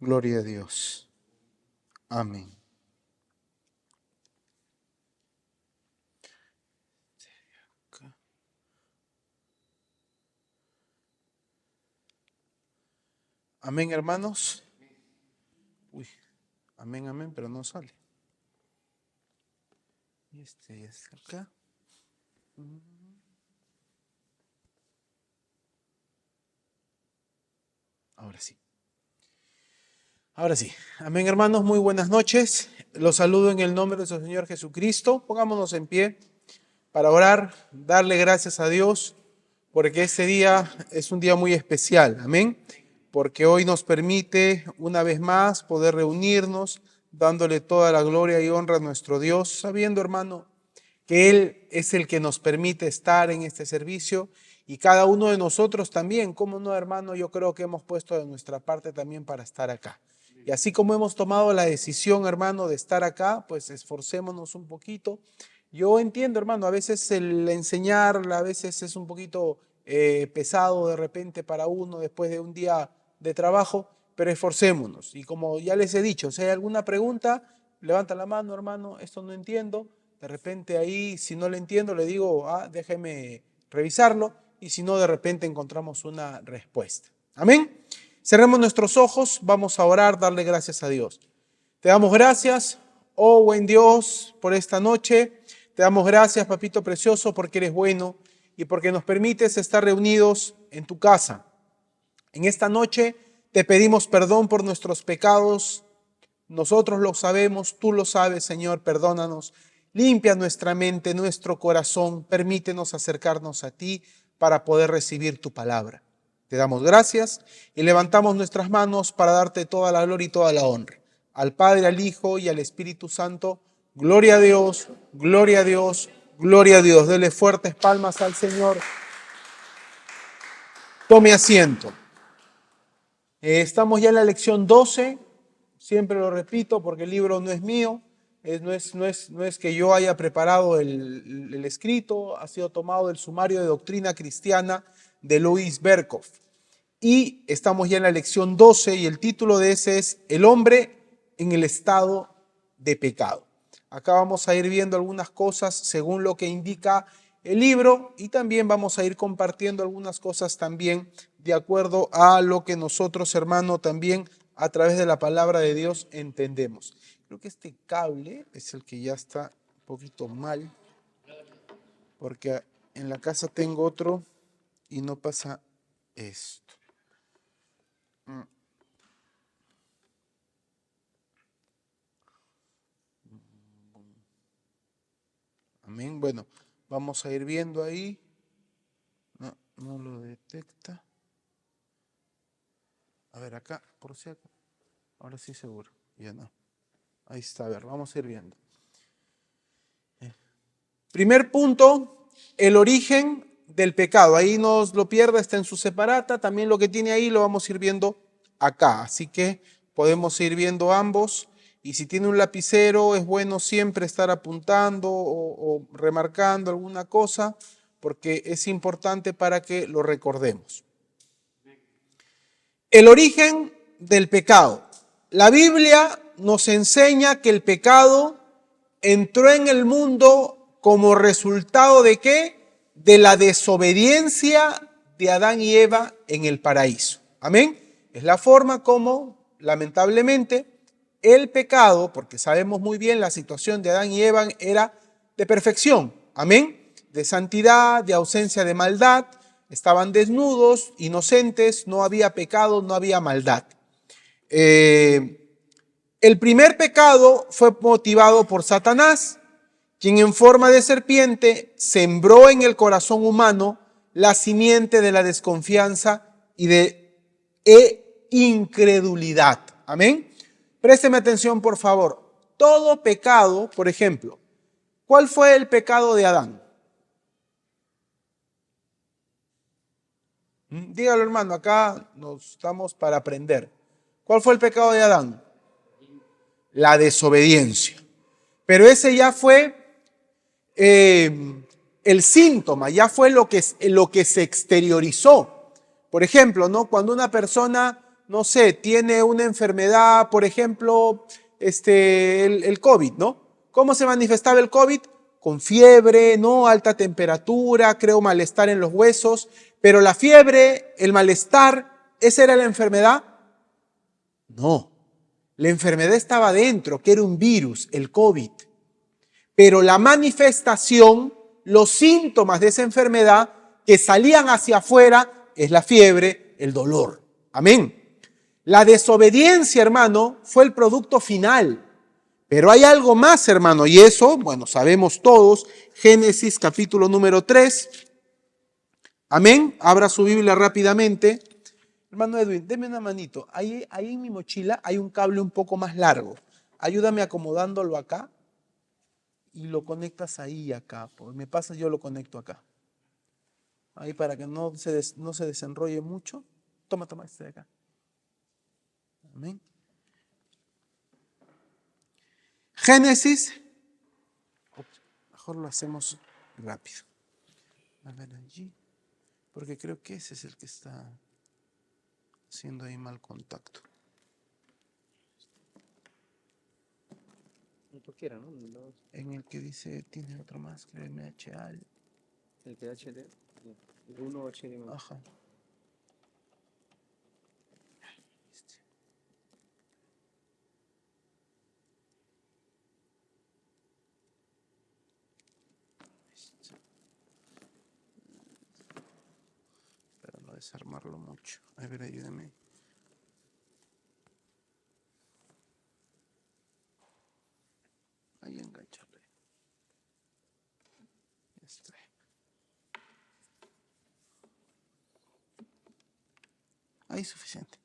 Gloria a Dios. Amén. Amén, hermanos. Uy, amén, amén, pero no sale. Y este ya está acá. Ahora sí. Ahora sí. Amén, hermanos, muy buenas noches. Los saludo en el nombre de nuestro Señor Jesucristo. Pongámonos en pie para orar, darle gracias a Dios, porque este día es un día muy especial. Amén. Porque hoy nos permite una vez más poder reunirnos, dándole toda la gloria y honra a nuestro Dios, sabiendo, hermano, que Él es el que nos permite estar en este servicio y cada uno de nosotros también, ¿cómo no, hermano? Yo creo que hemos puesto de nuestra parte también para estar acá. Y así como hemos tomado la decisión, hermano, de estar acá, pues esforcémonos un poquito. Yo entiendo, hermano, a veces el enseñar, a veces es un poquito pesado de repente para uno después de un día de trabajo, pero esforcémonos. Y como ya les he dicho, si hay alguna pregunta, levanta la mano, hermano, esto no entiendo. De repente ahí, si no le entiendo, le digo, déjeme revisarlo. Y si no, de repente encontramos una respuesta. Amén. Cerremos nuestros ojos, vamos a orar, darle gracias a Dios. Te damos gracias, oh buen Dios, por esta noche. Te damos gracias, papito precioso, porque eres bueno y porque nos permites estar reunidos en tu casa. En esta noche te pedimos perdón por nuestros pecados. Nosotros lo sabemos, tú lo sabes, Señor, perdónanos. Limpia nuestra mente, nuestro corazón, permítenos acercarnos a ti para poder recibir tu palabra. Te damos gracias y levantamos nuestras manos para darte toda la gloria y toda la honra. Al Padre, al Hijo y al Espíritu Santo, gloria a Dios, gloria a Dios, gloria a Dios. Dele fuertes palmas al Señor. Tome asiento. Estamos ya en la lección 12. Siempre lo repito porque el libro no es mío. No es que yo haya preparado el escrito, ha sido tomado del sumario de doctrina cristiana de Louis Berkhof. Y estamos ya en la lección 12 y el título de ese es El hombre en el estado de pecado. Acá vamos a ir viendo algunas cosas según lo que indica el libro y también vamos a ir compartiendo algunas cosas también de acuerdo a lo que nosotros, hermano, también a través de la palabra de Dios entendemos. Creo que este cable es el que ya está un poquito mal, porque en la casa tengo otro y no pasa esto. Amén. Bueno, vamos a ir viendo ahí. No lo detecta. A ver, acá, por si acá. Ahora sí seguro. Ya no. Ahí está, a ver, vamos a ir viendo. Primer punto, el origen del pecado. Ahí no lo pierda, está en su separata. También lo que tiene ahí lo vamos a ir viendo acá. Así que podemos ir viendo ambos. Y si tiene un lapicero, es bueno siempre estar apuntando o remarcando alguna cosa, porque es importante para que lo recordemos. El origen del pecado. La Biblia nos enseña que el pecado entró en el mundo como resultado ¿de qué? De la desobediencia de Adán y Eva en el paraíso. Amén. Es la forma como, lamentablemente, el pecado, porque sabemos muy bien la situación de Adán y Eva era de perfección. Amén. De santidad, de ausencia de maldad. Estaban desnudos, inocentes, no había pecado, no había maldad. El primer pecado fue motivado por Satanás, quien en forma de serpiente sembró en el corazón humano la simiente de la desconfianza y de incredulidad. Amén. Présteme atención, por favor. Todo pecado, por ejemplo, ¿cuál fue el pecado de Adán? Dígalo, hermano, acá nos estamos para aprender. ¿Cuál fue el pecado de Adán? La desobediencia. Pero ese ya fue el síntoma, ya fue lo que se exteriorizó. Por ejemplo, ¿no? Cuando una persona no sé, tiene una enfermedad, por ejemplo, el COVID, ¿no? ¿Cómo se manifestaba el COVID? Con fiebre, ¿no? Alta temperatura, creo malestar en los huesos, pero la fiebre, el malestar, ¿esa era la enfermedad? No, la enfermedad estaba dentro, que era un virus, el COVID. Pero la manifestación, los síntomas de esa enfermedad que salían hacia afuera es la fiebre, el dolor. Amén. La desobediencia, hermano, fue el producto final. Pero hay algo más, hermano, y eso, bueno, sabemos todos. Génesis capítulo número 3. Amén. Abra su Biblia rápidamente. Hermano Edwin, deme una manito. Ahí en mi mochila hay un cable un poco más largo. Ayúdame acomodándolo acá y lo conectas ahí y acá. Pues me pasa, yo lo conecto acá. Ahí para que no se desenrolle mucho. Toma este de acá. Amén. Génesis. Mejor lo hacemos rápido. A ver allí. Porque creo que ese es el que está haciendo ahí mal contacto. Cualquiera, ¿no? En el que dice, tiene otro más, creo MHA. El que HD. El 1 HDMI. Ajá. Para no desarmarlo mucho. A ver, ayúdame. Ahí engancharle. Ya está. Ahí suficiente.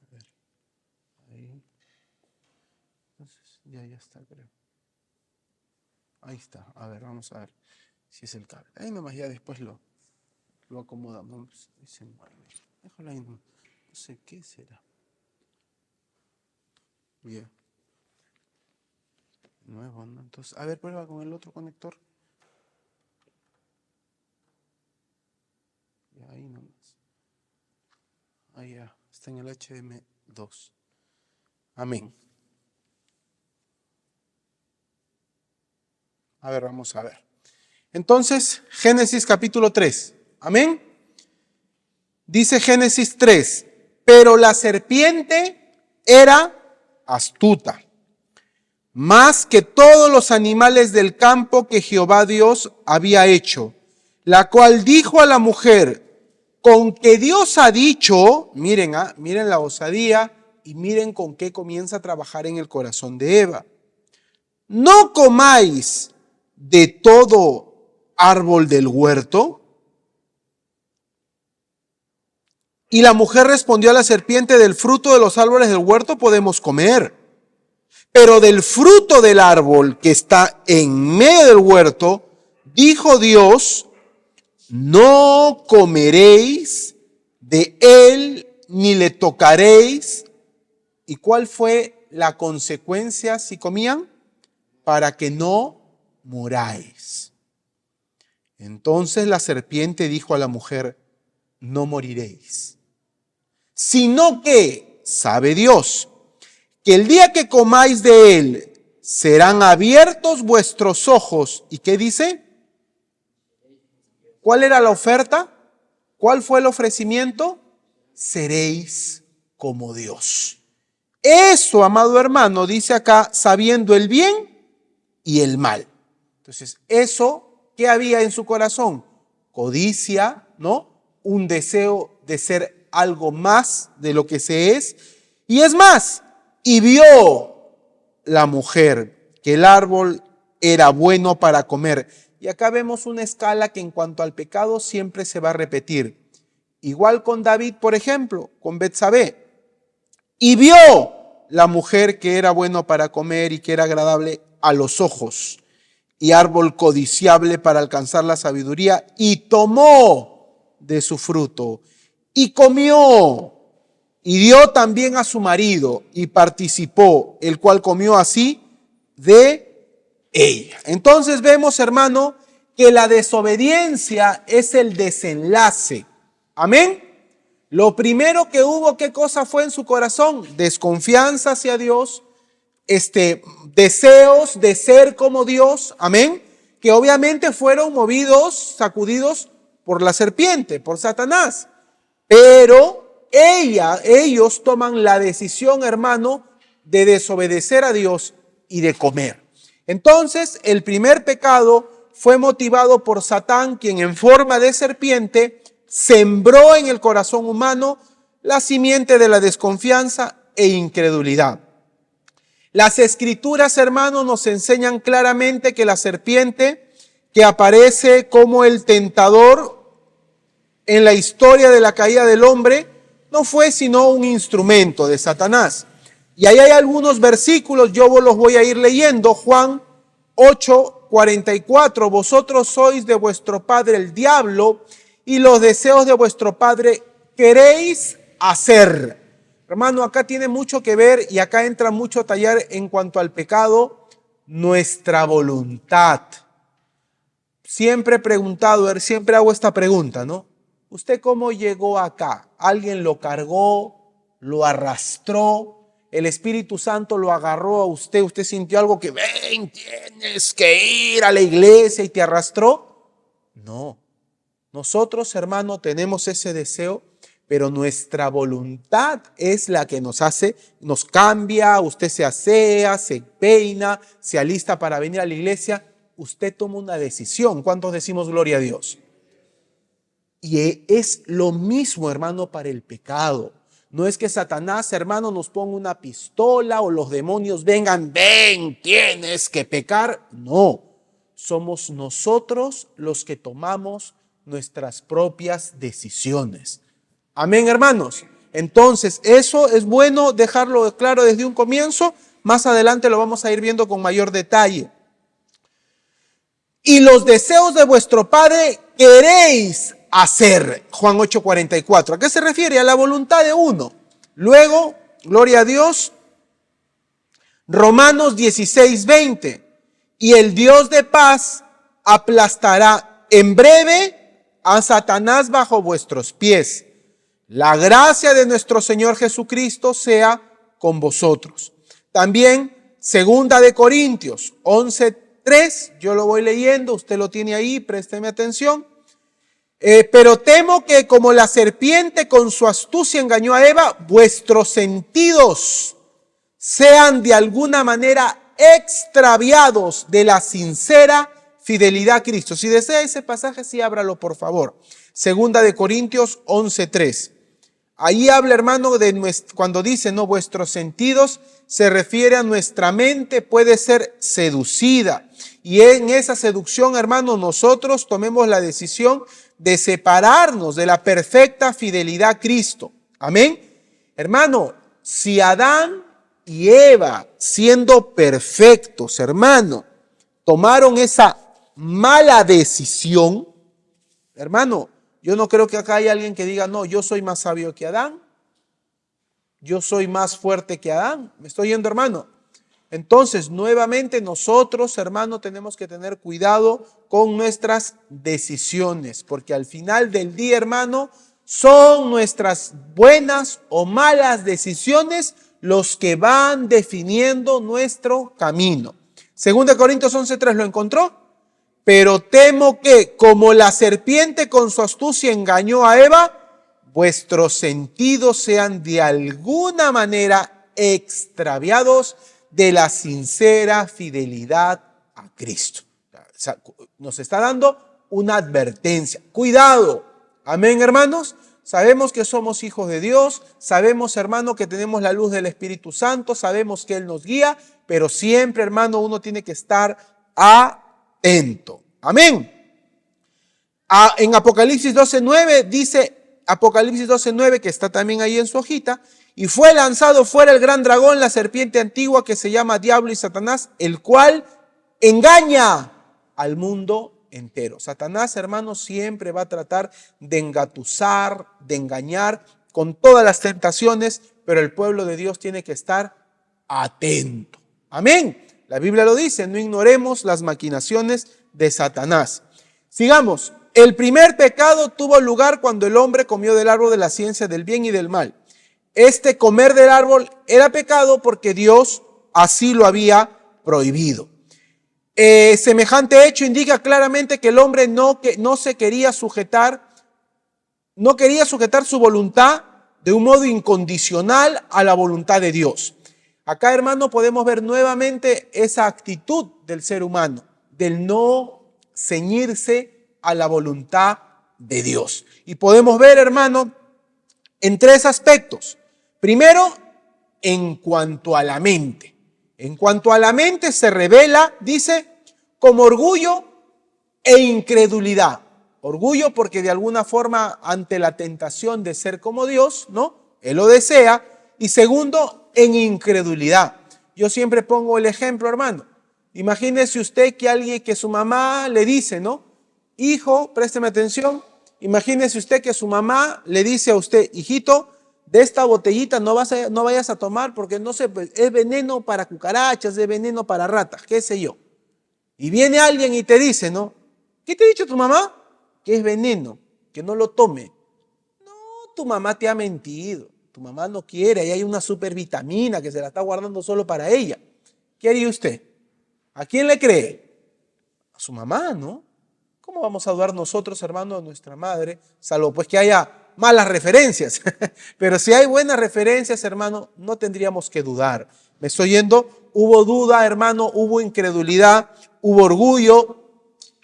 A ver. Ahí. Entonces, ya está, creo. Ahí está. A ver, vamos a ver si es el cable. Ahí nomás ya después lo acomodamos. Ahí se mueve. Déjalo ahí. No sé qué será. Bien. Nuevo, ¿no? Entonces, a ver, prueba con el otro conector. Y ahí nomás. Ahí ya. Está en el HDMI2. Amén. A ver, vamos a ver. Entonces, Génesis capítulo 3. Amén. Dice Génesis 3. Pero la serpiente era astuta, más que todos los animales del campo que Jehová Dios había hecho, la cual dijo a la mujer, con que Dios ha dicho, miren la osadía y miren con qué comienza a trabajar en el corazón de Eva. No comáis de todo árbol del huerto. Y la mujer respondió a la serpiente, del fruto de los árboles del huerto podemos comer, pero del fruto del árbol que está en medio del huerto, dijo Dios, no comeréis de él ni le tocaréis. ¿Y cuál fue la consecuencia si comían? Para que no muráis. Entonces la serpiente dijo a la mujer, no moriréis, sino que, sabe Dios, que el día que comáis de él, serán abiertos vuestros ojos. ¿Y qué dice? ¿Cuál era la oferta? ¿Cuál fue el ofrecimiento? Seréis como Dios. Eso, amado hermano, dice acá, sabiendo el bien y el mal. Entonces, eso, ¿qué había en su corazón? Codicia, ¿no? Un deseo de ser algo más de lo que se es. Y es más, y vio la mujer que el árbol era bueno para comer. Y acá vemos una escala que en cuanto al pecado siempre se va a repetir. Igual con David, por ejemplo, con Betsabé. Y vio la mujer que era bueno para comer y que era agradable a los ojos, y árbol codiciable para alcanzar la sabiduría, y tomó de su fruto, y comió, y dio también a su marido y participó, el cual comió así de ella. Entonces vemos, hermano, que la desobediencia es el desenlace. Amén. Lo primero que hubo, ¿qué cosa fue en su corazón? Desconfianza hacia Dios, deseos de ser como Dios, amén, que obviamente fueron movidos, sacudidos por la serpiente, por Satanás. Pero ellos toman la decisión, hermano, de desobedecer a Dios y de comer. Entonces, el primer pecado fue motivado por Satán, quien en forma de serpiente sembró en el corazón humano la simiente de la desconfianza e incredulidad. Las escrituras, hermanos, nos enseñan claramente que la serpiente, que aparece como el tentador en la historia de la caída del hombre, no fue sino un instrumento de Satanás. Y ahí hay algunos versículos, yo los voy a ir leyendo. Juan 8:44, vosotros sois de vuestro padre el diablo, y los deseos de vuestro padre queréis hacer. Hermano, acá tiene mucho que ver y acá entra mucho a tallar en cuanto al pecado, nuestra voluntad. Siempre he preguntado, siempre hago esta pregunta, ¿no? ¿Usted cómo llegó acá? ¿Alguien lo cargó, lo arrastró? ¿El Espíritu Santo lo agarró a usted? ¿Usted sintió algo que, ven, tienes que ir a la iglesia y te arrastró? No. Nosotros, hermano, tenemos ese deseo, pero nuestra voluntad es la que nos hace, nos cambia. Usted se asea, se peina, se alista para venir a la iglesia. Usted toma una decisión. ¿Cuántos decimos gloria a Dios? Y es lo mismo, hermano, para el pecado. No es que Satanás, hermano, nos ponga una pistola o los demonios vengan, ven, tienes que pecar. No, somos nosotros los que tomamos nuestras propias decisiones. Amén, hermanos. Entonces, eso es bueno dejarlo claro desde un comienzo. Más adelante lo vamos a ir viendo con mayor detalle. Y los deseos de vuestro padre queréis hacer. Juan 8:44. ¿A qué se refiere? A la voluntad de uno. Luego, gloria a Dios, Romanos 16:20. Y el Dios de paz aplastará en breve a Satanás bajo vuestros pies. La gracia de nuestro Señor Jesucristo sea con vosotros. También, segunda de Corintios 11:3, yo lo voy leyendo, usted lo tiene ahí, présteme atención. Pero temo que como la serpiente con su astucia engañó a Eva, vuestros sentidos sean de alguna manera extraviados de la sincera fidelidad a Cristo. Si desea ese pasaje, sí, ábralo por favor. Segunda de Corintios 11:3. Ahí habla, hermano, cuando dice, no, vuestros sentidos, se refiere a nuestra mente, puede ser seducida. Y en esa seducción, hermano, nosotros tomemos la decisión de separarnos de la perfecta fidelidad a Cristo. Amén. Hermano, si Adán y Eva, siendo perfectos, hermano, tomaron esa mala decisión, hermano, yo no creo que acá haya alguien que diga, no, yo soy más sabio que Adán, yo soy más fuerte que Adán. ¿Me estoy yendo, hermano? Entonces, nuevamente nosotros, hermano, tenemos que tener cuidado con nuestras decisiones, porque al final del día, hermano, son nuestras buenas o malas decisiones los que van definiendo nuestro camino. 2 Corintios 11:3, ¿lo encontró? Pero temo que, como la serpiente con su astucia engañó a Eva, vuestros sentidos sean de alguna manera extraviados de la sincera fidelidad a Cristo. O sea, nos está dando una advertencia. Cuidado. Amén, hermanos. Sabemos que somos hijos de Dios. Sabemos, hermano, que tenemos la luz del Espíritu Santo. Sabemos que Él nos guía. Pero siempre, hermano, uno tiene que estar atento. Amén. En Apocalipsis 12:9 dice, Apocalipsis 12:9, que está también ahí en su hojita, y fue lanzado fuera el gran dragón, la serpiente antigua que se llama Diablo y Satanás, el cual engaña al mundo entero. Satanás, hermanos, siempre va a tratar de engatusar, de engañar con todas las tentaciones, pero el pueblo de Dios tiene que estar atento. Amén. La Biblia lo dice, no ignoremos las maquinaciones de Satanás. Sigamos. El primer pecado tuvo lugar cuando el hombre comió del árbol de la ciencia del bien y del mal. Este comer del árbol era pecado porque Dios así lo había prohibido. Semejante hecho indica claramente que el hombre no quería sujetar su voluntad de un modo incondicional a la voluntad de Dios. Acá, hermano, podemos ver nuevamente esa actitud del ser humano, del no ceñirse a la voluntad de Dios. Y podemos ver, hermano, en tres aspectos. Primero, en cuanto a la mente. En cuanto a la mente se revela, dice, como orgullo e incredulidad. Orgullo porque de alguna forma ante la tentación de ser como Dios, ¿no? Él lo desea. Y segundo, en incredulidad. Yo siempre pongo el ejemplo, hermano. Imagínese usted que su mamá le dice, ¿no? Hijo, présteme atención. Imagínese usted que su mamá le dice a usted, hijito, de esta botellita no vayas a tomar porque no sé, pues, es veneno para cucarachas, es veneno para ratas, qué sé yo. Y viene alguien y te dice, ¿no? ¿Qué te ha dicho tu mamá? Que es veneno, que no lo tome. No, tu mamá te ha mentido. Tu mamá no quiere, ahí hay una supervitamina que se la está guardando solo para ella. ¿Qué haría usted? ¿A quién le cree? A su mamá, ¿no? ¿Cómo vamos a dudar nosotros, hermano, a nuestra madre? Salvo pues que haya malas referencias. Pero si hay buenas referencias, hermano, no tendríamos que dudar. ¿Me estoy yendo? Hubo duda, hermano, hubo incredulidad, hubo orgullo.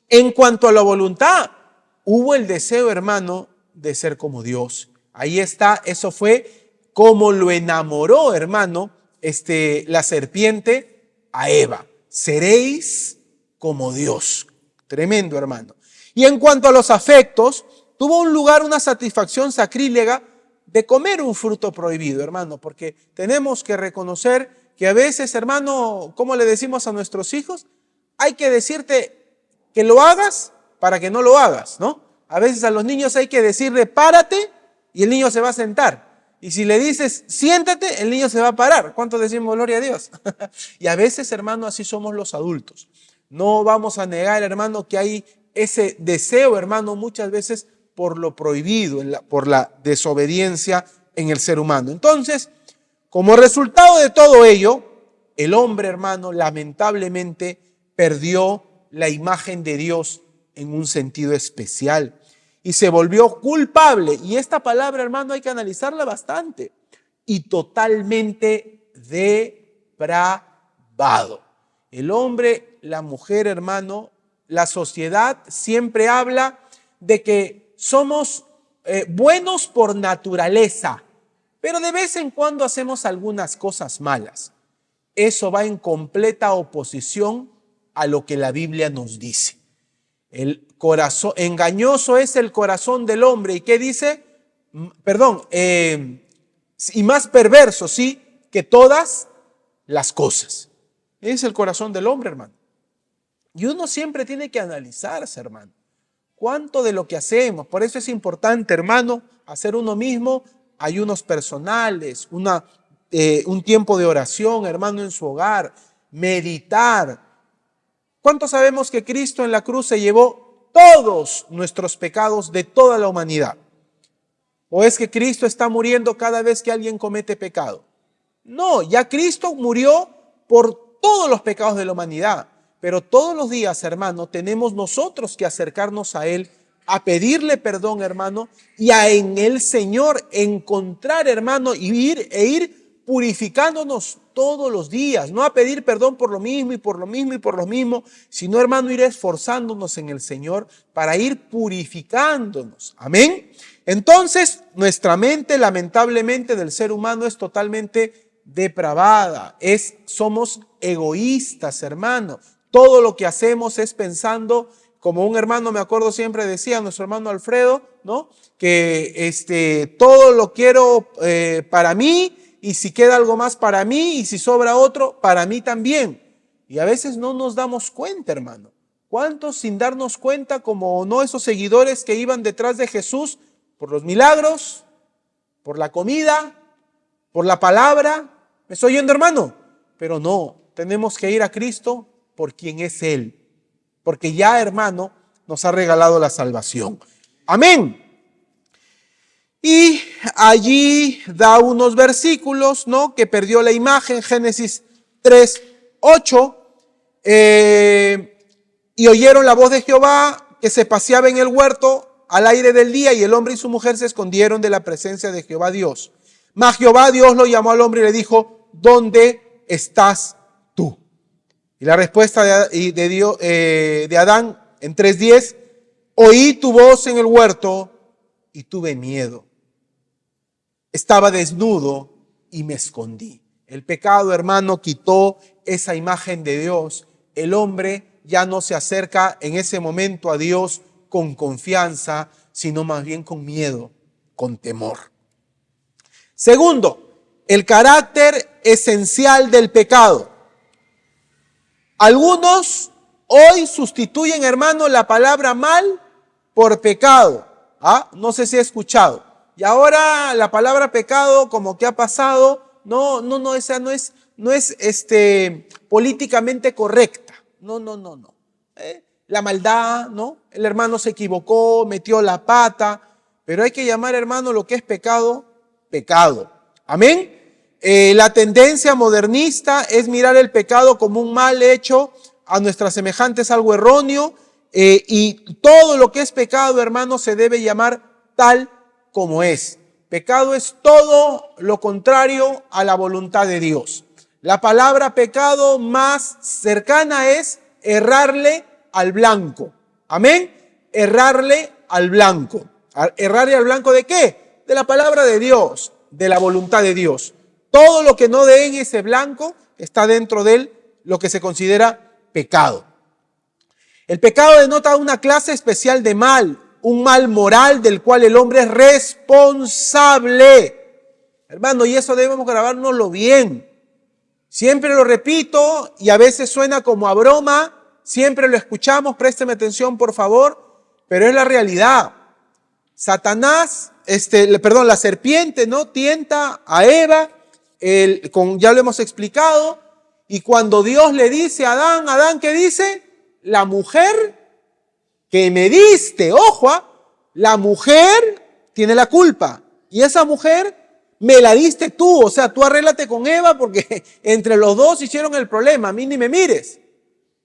En cuanto a la voluntad, hubo el deseo, hermano, de ser como Dios. Ahí está, eso fue como lo enamoró, hermano, la serpiente a Eva. Seréis como Dios. Tremendo, hermano. Y en cuanto a los afectos, tuvo un lugar una satisfacción sacrílega de comer un fruto prohibido, hermano, porque tenemos que reconocer que a veces, hermano, ¿cómo le decimos a nuestros hijos? Hay que decirte que lo hagas para que no lo hagas, ¿no? A veces a los niños hay que decirle párate y el niño se va a sentar. Y si le dices siéntate, el niño se va a parar. ¿Cuántos decimos gloria a Dios? Y a veces, hermano, así somos los adultos. No vamos a negar, hermano, que hay ese deseo, hermano, muchas veces por lo prohibido, por la desobediencia en el ser humano. Entonces, como resultado de todo ello, el hombre, hermano, lamentablemente perdió la imagen de Dios en un sentido especial y se volvió culpable. Y esta palabra, hermano, hay que analizarla bastante. Y totalmente depravado. El hombre, la mujer, hermano, la sociedad siempre habla de que somos buenos por naturaleza, pero de vez en cuando hacemos algunas cosas malas. Eso va en completa oposición a lo que la Biblia nos dice. El corazón, engañoso es el corazón del hombre. ¿Y qué dice? Y más perverso, sí, que todas las cosas. Es el corazón del hombre, hermano. Y uno siempre tiene que analizarse, hermano. ¿Cuánto de lo que hacemos? Por eso es importante, hermano, hacer uno mismo ayunos personales, un tiempo de oración, hermano, en su hogar, meditar. ¿Cuánto sabemos que Cristo en la cruz se llevó todos nuestros pecados de toda la humanidad? ¿O es que Cristo está muriendo cada vez que alguien comete pecado? No, ya Cristo murió por todos los pecados de la humanidad. Pero todos los días, hermano, tenemos nosotros que acercarnos a Él, a pedirle perdón, hermano, y a en el Señor encontrar, hermano, e ir purificándonos todos los días. No a pedir perdón por lo mismo y por lo mismo y por lo mismo, sino, hermano, ir esforzándonos en el Señor para ir purificándonos. Amén. Entonces, nuestra mente, lamentablemente, del ser humano es totalmente depravada. Somos egoístas, hermano. Todo lo que hacemos es pensando, como un hermano, me acuerdo siempre decía, nuestro hermano Alfredo, ¿no? Que todo lo quiero para mí, y si queda algo más para mí, y si sobra otro, para mí también. Y a veces no nos damos cuenta, hermano. ¿Cuántos sin darnos cuenta, como no esos seguidores que iban detrás de Jesús por los milagros, ¿Por la comida? ¿Por la palabra? ¿Me estoy oyendo, hermano? Pero no, tenemos que ir a Cristo por quien es Él. Porque ya, hermano, nos ha regalado la salvación. Amén. Y allí da unos versículos, ¿no? Que perdió la imagen, Génesis 3:8. Y oyeron la voz de Jehová que se paseaba en el huerto al aire del día, y el hombre y su mujer se escondieron de la presencia de Jehová Dios. Mas Jehová Dios lo llamó al hombre y le dijo: ¿dónde estás tú? Y la respuesta de Adán en 3:10: oí tu voz en el huerto y tuve miedo. Estaba desnudo y me escondí. El pecado, hermano, quitó esa imagen de Dios. El hombre ya no se acerca en ese momento a Dios con confianza, sino más bien con miedo, con temor. Segundo, el carácter esencial del pecado. Algunos hoy sustituyen, hermano, la palabra mal por pecado. No sé si he escuchado. Y ahora la palabra pecado como que ha pasado, esa no es políticamente correcta. No. La maldad, ¿no? El hermano se equivocó, metió la pata, pero hay que llamar, hermano, lo que es pecado, pecado. Amén. La tendencia modernista es mirar el pecado como un mal hecho a nuestras semejantes, algo erróneo, y todo lo que es pecado, hermano, se debe llamar tal como es. Pecado es todo lo contrario a la voluntad de Dios. La palabra pecado más cercana es errarle al blanco. Amén. Errarle al blanco. ¿Errarle al blanco de qué? De la palabra de Dios, de la voluntad de Dios. Todo lo que no dé en ese blanco está dentro de lo que se considera pecado. El pecado denota una clase especial de mal, un mal moral del cual el hombre es responsable. Hermano, y eso debemos grabárnoslo bien. Siempre lo repito y a veces suena como a broma, siempre lo escuchamos, présteme atención por favor, pero es la realidad. Satanás, la serpiente, ¿no? Tienta a Eva, ya lo hemos explicado, y cuando Dios le dice a Adán, ¿qué dice? La mujer que me diste, ojo, la mujer tiene la culpa, y esa mujer me la diste tú, o sea, tú arréglate con Eva porque entre los dos hicieron el problema, a mí ni me mires.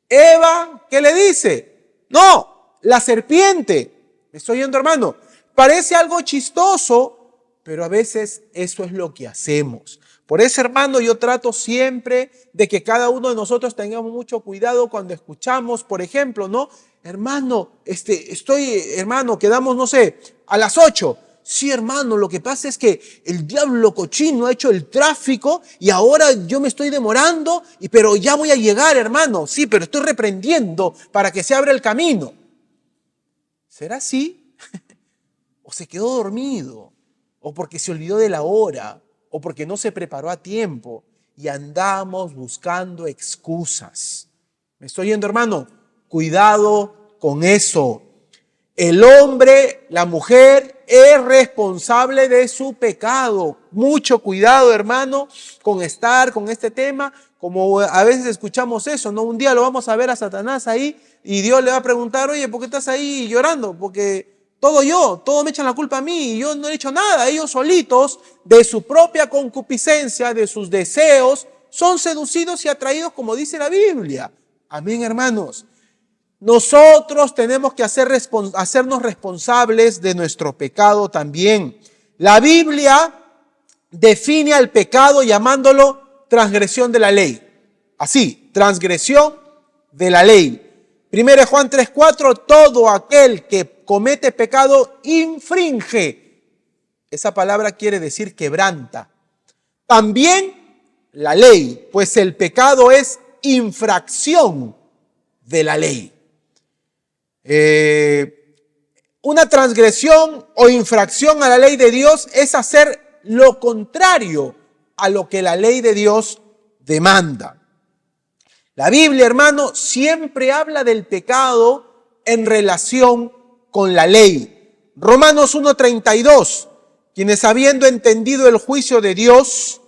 Eva, ¿qué le dice? No, la serpiente. ¿Me estoy oyendo, hermano? Parece algo chistoso, pero a veces eso es lo que hacemos. Por eso, hermano, yo trato siempre de que cada uno de nosotros tengamos mucho cuidado cuando escuchamos, por ejemplo, ¿no? Hermano, hermano, quedamos, no sé, a las 8. Sí, hermano, lo que pasa es que el diablo cochino ha hecho el tráfico y ahora yo me estoy demorando, pero ya voy a llegar, hermano. Sí, pero estoy reprendiendo para que se abra el camino. ¿Será así? ¿O se quedó dormido? ¿O porque se olvidó de la hora? ¿O porque no se preparó a tiempo? Y andamos buscando excusas. ¿Me estoy yendo, hermano? Cuidado con eso. El hombre, la mujer, es responsable de su pecado. Mucho cuidado, hermano, con este tema. Como a veces escuchamos eso, ¿no? Un día lo vamos a ver a Satanás ahí y Dios le va a preguntar: oye, ¿por qué estás ahí llorando? Porque todo me echan la culpa a mí y yo no he hecho nada. Ellos solitos, de su propia concupiscencia, de sus deseos, son seducidos y atraídos, como dice la Biblia. Amén, hermanos. Nosotros tenemos que hacernos responsables de nuestro pecado también. La Biblia define al pecado llamándolo transgresión de la ley. Así, transgresión de la ley. 1 Juan 3:4, todo aquel que comete pecado infringe. Esa palabra quiere decir quebranta. También la ley, pues el pecado es infracción de la ley. Una transgresión o infracción a la ley de Dios es hacer lo contrario a lo que la ley de Dios demanda. La Biblia, hermano, siempre habla del pecado en relación con la ley. Romanos 1:32, quienes habiendo entendido el juicio de Dios,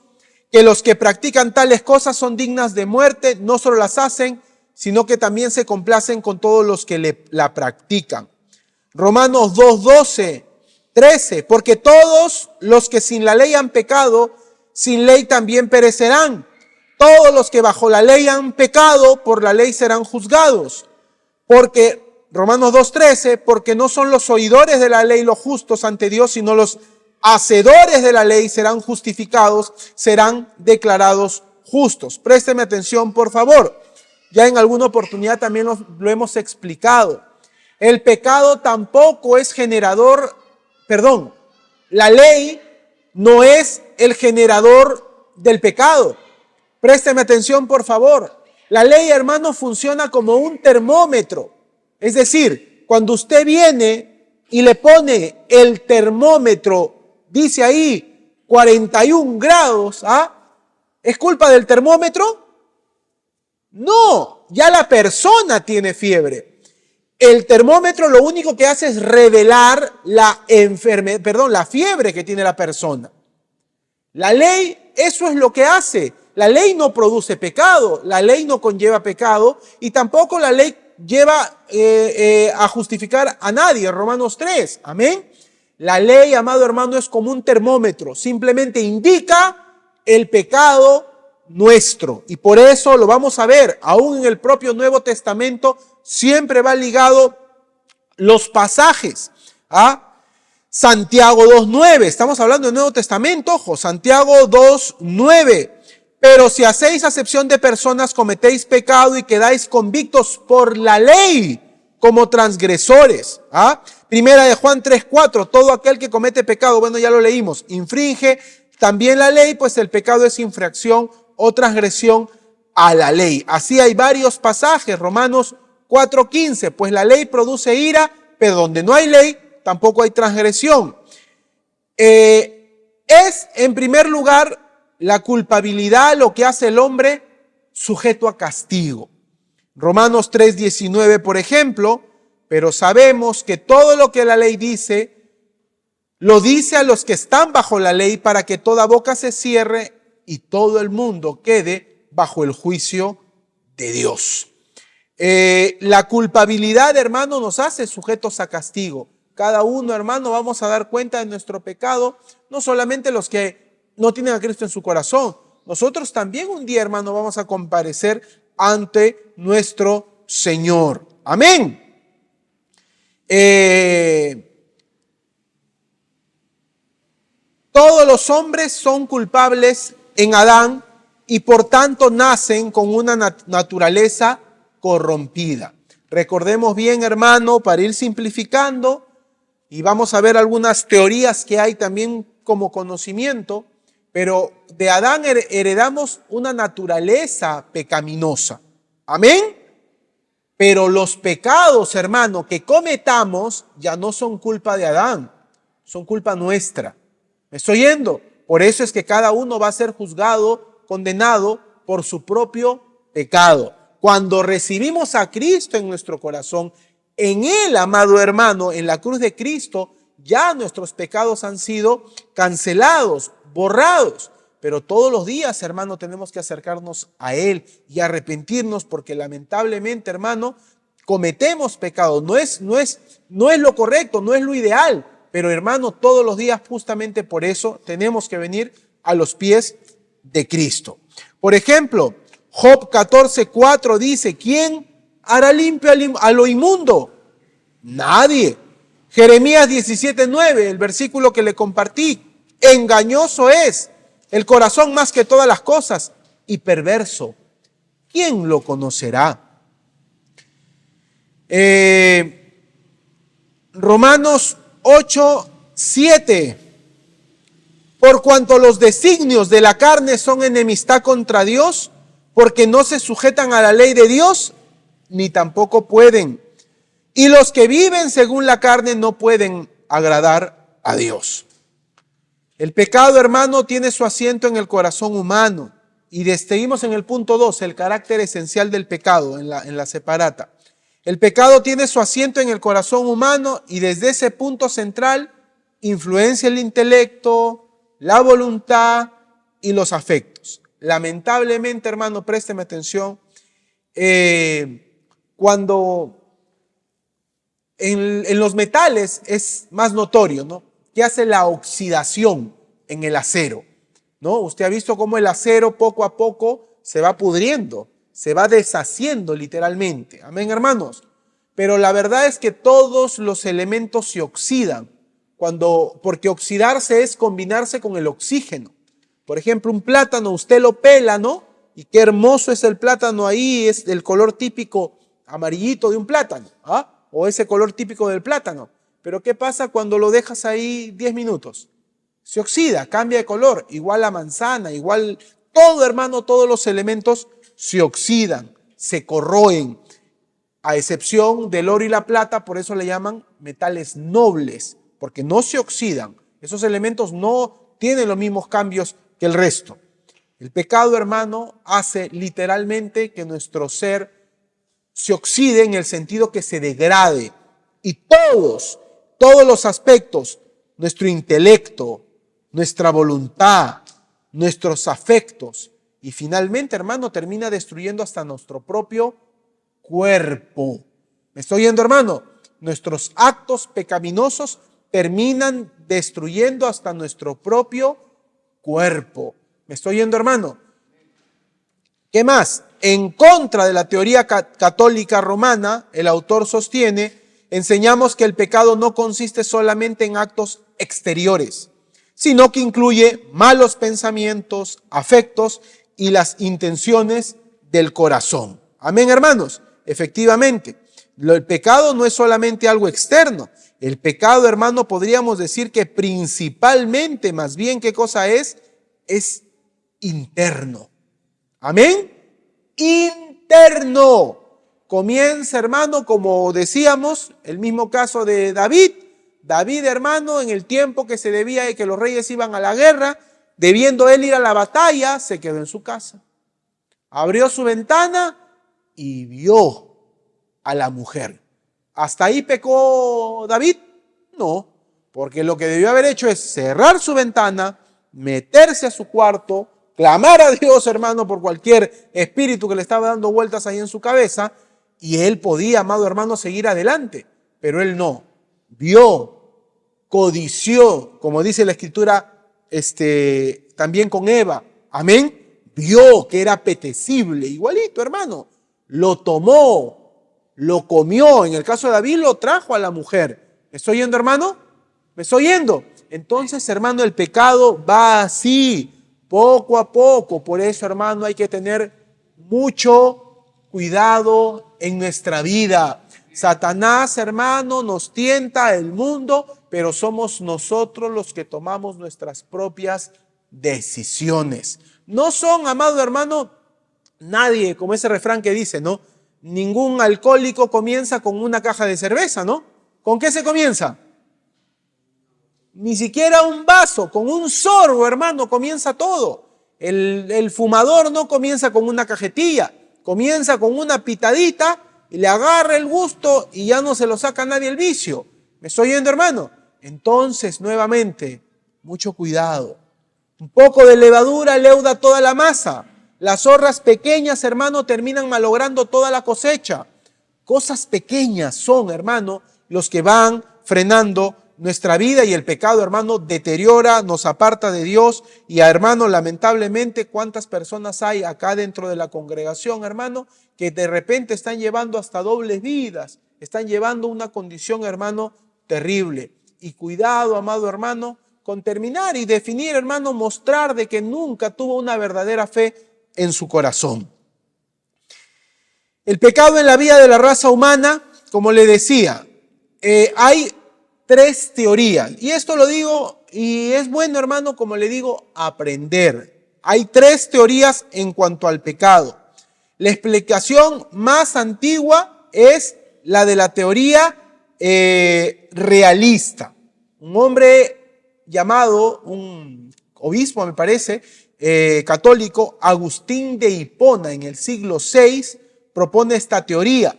que los que practican tales cosas son dignas de muerte, no solo las hacen, sino que también se complacen con todos los que la practican. Romanos 2, 12, 13, porque todos los que sin la ley han pecado, sin ley también perecerán. Todos los que bajo la ley han pecado, por la ley serán juzgados. Porque, Romanos 2, 13, porque no son los oidores de la ley los justos ante Dios, sino los hacedores de la ley serán justificados, serán declarados justos. Présteme atención, por favor. Ya en alguna oportunidad también lo hemos explicado. El pecado tampoco es la ley no es el generador del pecado. Présteme atención, por favor. La ley, hermano, funciona como un termómetro. Es decir, cuando usted viene y le pone el termómetro, dice ahí 41 grados, ¿es culpa del termómetro? No, ya la persona tiene fiebre. El termómetro lo único que hace es revelar la fiebre que tiene la persona. La ley, eso es lo que hace. La ley no produce pecado, la ley no conlleva pecado y tampoco la ley lleva a justificar a nadie. Romanos 3, amén. La ley, amado hermano, es como un termómetro, simplemente indica el pecado nuestro. Y por eso lo vamos a ver, aún en el propio Nuevo Testamento, siempre va ligado los pasajes. Santiago 2.9, estamos hablando del Nuevo Testamento, ojo, Santiago 2.9. Pero si hacéis acepción de personas, cometéis pecado y quedáis convictos por la ley como transgresores. Primera de Juan 3.4, todo aquel que comete pecado, bueno, ya lo leímos, infringe también la ley, pues el pecado es infracción o transgresión a la ley. Así hay varios pasajes, Romanos 4.15, pues la ley produce ira, pero donde no hay ley, tampoco hay transgresión. Es, en primer lugar, la culpabilidad lo que hace el hombre sujeto a castigo. Romanos 3.19, por ejemplo, pero sabemos que todo lo que la ley dice, lo dice a los que están bajo la ley para que toda boca se cierre y todo el mundo quede bajo el juicio de Dios. La culpabilidad, hermano, nos hace sujetos a castigo. Cada uno, hermano, vamos a dar cuenta de nuestro pecado, no solamente los que no tienen a Cristo en su corazón. Nosotros también un día, hermano, vamos a comparecer ante nuestro Señor. Amén. Todos los hombres son culpables en Adán y por tanto nacen con una naturaleza corrompida. Recordemos bien, hermano, para ir simplificando, y vamos a ver algunas teorías que hay también como conocimiento, pero de Adán heredamos una naturaleza pecaminosa. Amén. Pero los pecados, hermano, que cometamos ya no son culpa de Adán, son culpa nuestra. ¿Me estoy oyendo? Por eso es que cada uno va a ser juzgado, condenado por su propio pecado. Cuando recibimos a Cristo en nuestro corazón, en Él, amado hermano, en la cruz de Cristo, ya nuestros pecados han sido cancelados, borrados. Pero todos los días, hermano, tenemos que acercarnos a Él y arrepentirnos porque lamentablemente, hermano, cometemos pecado. No es lo correcto, no es lo ideal. Pero, hermano, todos los días, justamente por eso, tenemos que venir a los pies de Cristo. Por ejemplo, Job 14:4 dice, ¿quién hará limpio a lo inmundo? Nadie. Jeremías 17:9, el versículo que le compartí, engañoso es el corazón más que todas las cosas y perverso. ¿Quién lo conocerá? Romanos 8:7. Por cuanto los designios de la carne son enemistad contra Dios, porque no se sujetan a la ley de Dios, ni tampoco pueden. Y los que viven según la carne no pueden agradar a Dios. El pecado, hermano, tiene su asiento en el corazón humano. Y seguimos en el punto 2, el carácter esencial del pecado, en la separata. El pecado tiene su asiento en el corazón humano y desde ese punto central influencia el intelecto, la voluntad y los afectos. Lamentablemente, hermano, présteme atención, cuando en los metales es más notorio, ¿no? Que hace la oxidación en el acero, ¿no? Usted ha visto cómo el acero poco a poco se va pudriendo, se va deshaciendo literalmente. Amén, hermanos. Pero la verdad es que todos los elementos se oxidan, porque oxidarse es combinarse con el oxígeno. Por ejemplo, un plátano, usted lo pela, ¿no? Y qué hermoso es el plátano ahí, es el color típico amarillito de un plátano, ¿ah? O ese color típico del plátano. Pero ¿qué pasa cuando lo dejas ahí 10 minutos? Se oxida, cambia de color, igual la manzana, igual todo, hermano, todos los elementos se oxidan, se corroen, a excepción del oro y la plata, por eso le llaman metales nobles, porque no se oxidan. Esos elementos no tienen los mismos cambios que el resto. El pecado, hermano, hace literalmente que nuestro ser se oxide en el sentido que se degrade. Y todos los aspectos, nuestro intelecto, nuestra voluntad, nuestros afectos, y finalmente, hermano, termina destruyendo hasta nuestro propio cuerpo. ¿Me estoy oyendo, hermano? Nuestros actos pecaminosos terminan destruyendo hasta nuestro propio cuerpo. ¿Me estoy oyendo, hermano? ¿Qué más? En contra de la teoría católica romana, el autor sostiene, enseñamos que el pecado no consiste solamente en actos exteriores, sino que incluye malos pensamientos, afectos y las intenciones del corazón. Amén, hermanos. Efectivamente, el pecado no es solamente algo externo. El pecado, hermano, podríamos decir que principalmente, más bien, ¿qué cosa es? Es interno. Amén. Interno. Comienza, hermano, como decíamos, el mismo caso de David. David, hermano, en el tiempo que se debía de que los reyes iban a la guerra, debiendo él ir a la batalla, se quedó en su casa. Abrió su ventana y vio a la mujer. ¿Hasta ahí pecó David? No, porque lo que debió haber hecho es cerrar su ventana, meterse a su cuarto, clamar a Dios, hermano, por cualquier espíritu que le estaba dando vueltas ahí en su cabeza, y él podía, amado hermano, seguir adelante, pero él no. Vio, codició, como dice la escritura, también con Eva, amén, vio que era apetecible, igualito, hermano, lo tomó, lo comió, en el caso de David lo trajo a la mujer. ¿Me estoy oyendo, hermano? ¿Me estoy oyendo? Entonces, hermano, el pecado va así, poco a poco. Por eso, hermano, hay que tener mucho cuidado en nuestra vida. Satanás, hermano, nos tienta el mundo, pero somos nosotros los que tomamos nuestras propias decisiones. No son, amado hermano, nadie, como ese refrán que dice, ¿no? Ningún alcohólico comienza con una caja de cerveza, ¿no? ¿Con qué se comienza? Ni siquiera un vaso, con un sorbo, hermano, comienza todo. El fumador no comienza con una cajetilla, comienza con una pitadita y le agarra el gusto y ya no se lo saca a nadie el vicio. ¿Me estoy oyendo, hermano? Entonces, nuevamente, mucho cuidado. Un poco de levadura leuda toda la masa. Las zorras pequeñas, hermano, terminan malogrando toda la cosecha. Cosas pequeñas son, hermano, los que van frenando nuestra vida, y el pecado, hermano, deteriora, nos aparta de Dios. Y, hermano, lamentablemente, ¿cuántas personas hay acá dentro de la congregación, hermano, que de repente están llevando hasta dobles vidas? Están llevando una condición, hermano, terrible. Y cuidado, amado hermano, con terminar y definir, hermano, mostrar de que nunca tuvo una verdadera fe en su corazón. El pecado en la vida de la raza humana, como le decía, hay tres teorías. Y esto lo digo, y es bueno, hermano, como le digo, aprender. Hay tres teorías en cuanto al pecado. La explicación más antigua es la de la teoría realista. Un hombre llamado, un obispo, me parece, católico, Agustín de Hipona, en el siglo VI, propone esta teoría.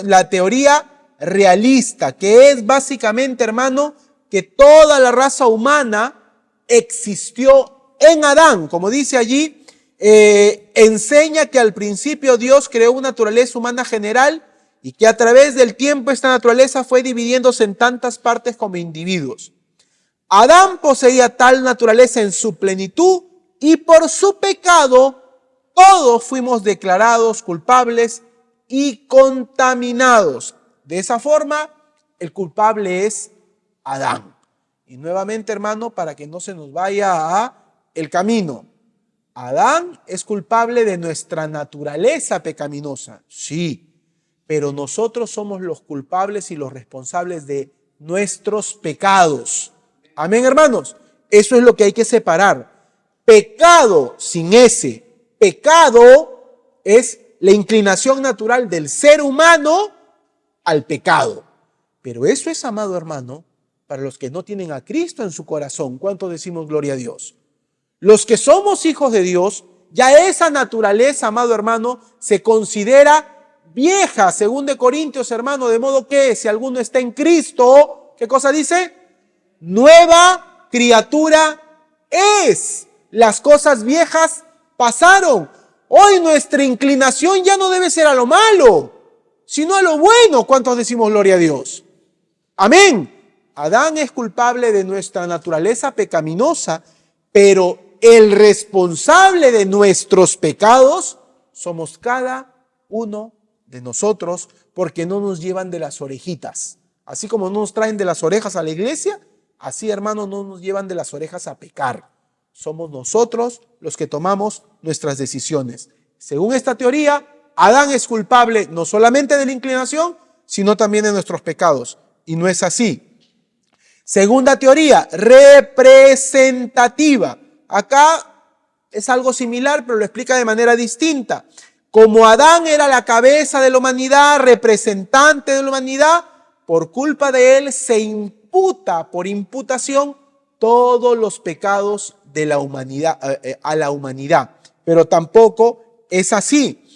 La teoría realista, que es básicamente, hermano, que toda la raza humana existió en Adán. Como dice allí, enseña que al principio Dios creó una naturaleza humana general y que a través del tiempo esta naturaleza fue dividiéndose en tantas partes como individuos. Adán poseía tal naturaleza en su plenitud y por su pecado todos fuimos declarados culpables y contaminados. De esa forma, el culpable es Adán. Y nuevamente, hermano, para que no se nos vaya el camino, Adán es culpable de nuestra naturaleza pecaminosa, sí, pero nosotros somos los culpables y los responsables de nuestros pecados. Amén, hermanos. Eso es lo que hay que separar. Pecado sin ese. Pecado es la inclinación natural del ser humano al pecado. Pero eso es, amado hermano, para los que no tienen a Cristo en su corazón. ¿Cuánto decimos gloria a Dios? Los que somos hijos de Dios, ya esa naturaleza, amado hermano, se considera vieja, según de Corintios, hermano, de modo que si alguno está en Cristo, ¿qué cosa dice? Nueva criatura es. Las cosas viejas pasaron. Hoy nuestra inclinación ya no debe ser a lo malo, sino a lo bueno. ¿Cuántos decimos gloria a Dios? Amén. Adán es culpable de nuestra naturaleza pecaminosa, pero el responsable de nuestros pecados somos cada uno de nosotros, porque no nos llevan de las orejitas. Así como no nos traen de las orejas a la iglesia, así, hermanos, no nos llevan de las orejas a pecar. Somos nosotros los que tomamos nuestras decisiones. Según esta teoría, Adán es culpable no solamente de la inclinación, sino también de nuestros pecados. Y no es así. Segunda teoría, representativa. Acá es algo similar, pero lo explica de manera distinta. Como Adán era la cabeza de la humanidad, representante de la humanidad, por culpa de él se imputa por imputación todos los pecados de la humanidad, a la humanidad. Pero tampoco es así.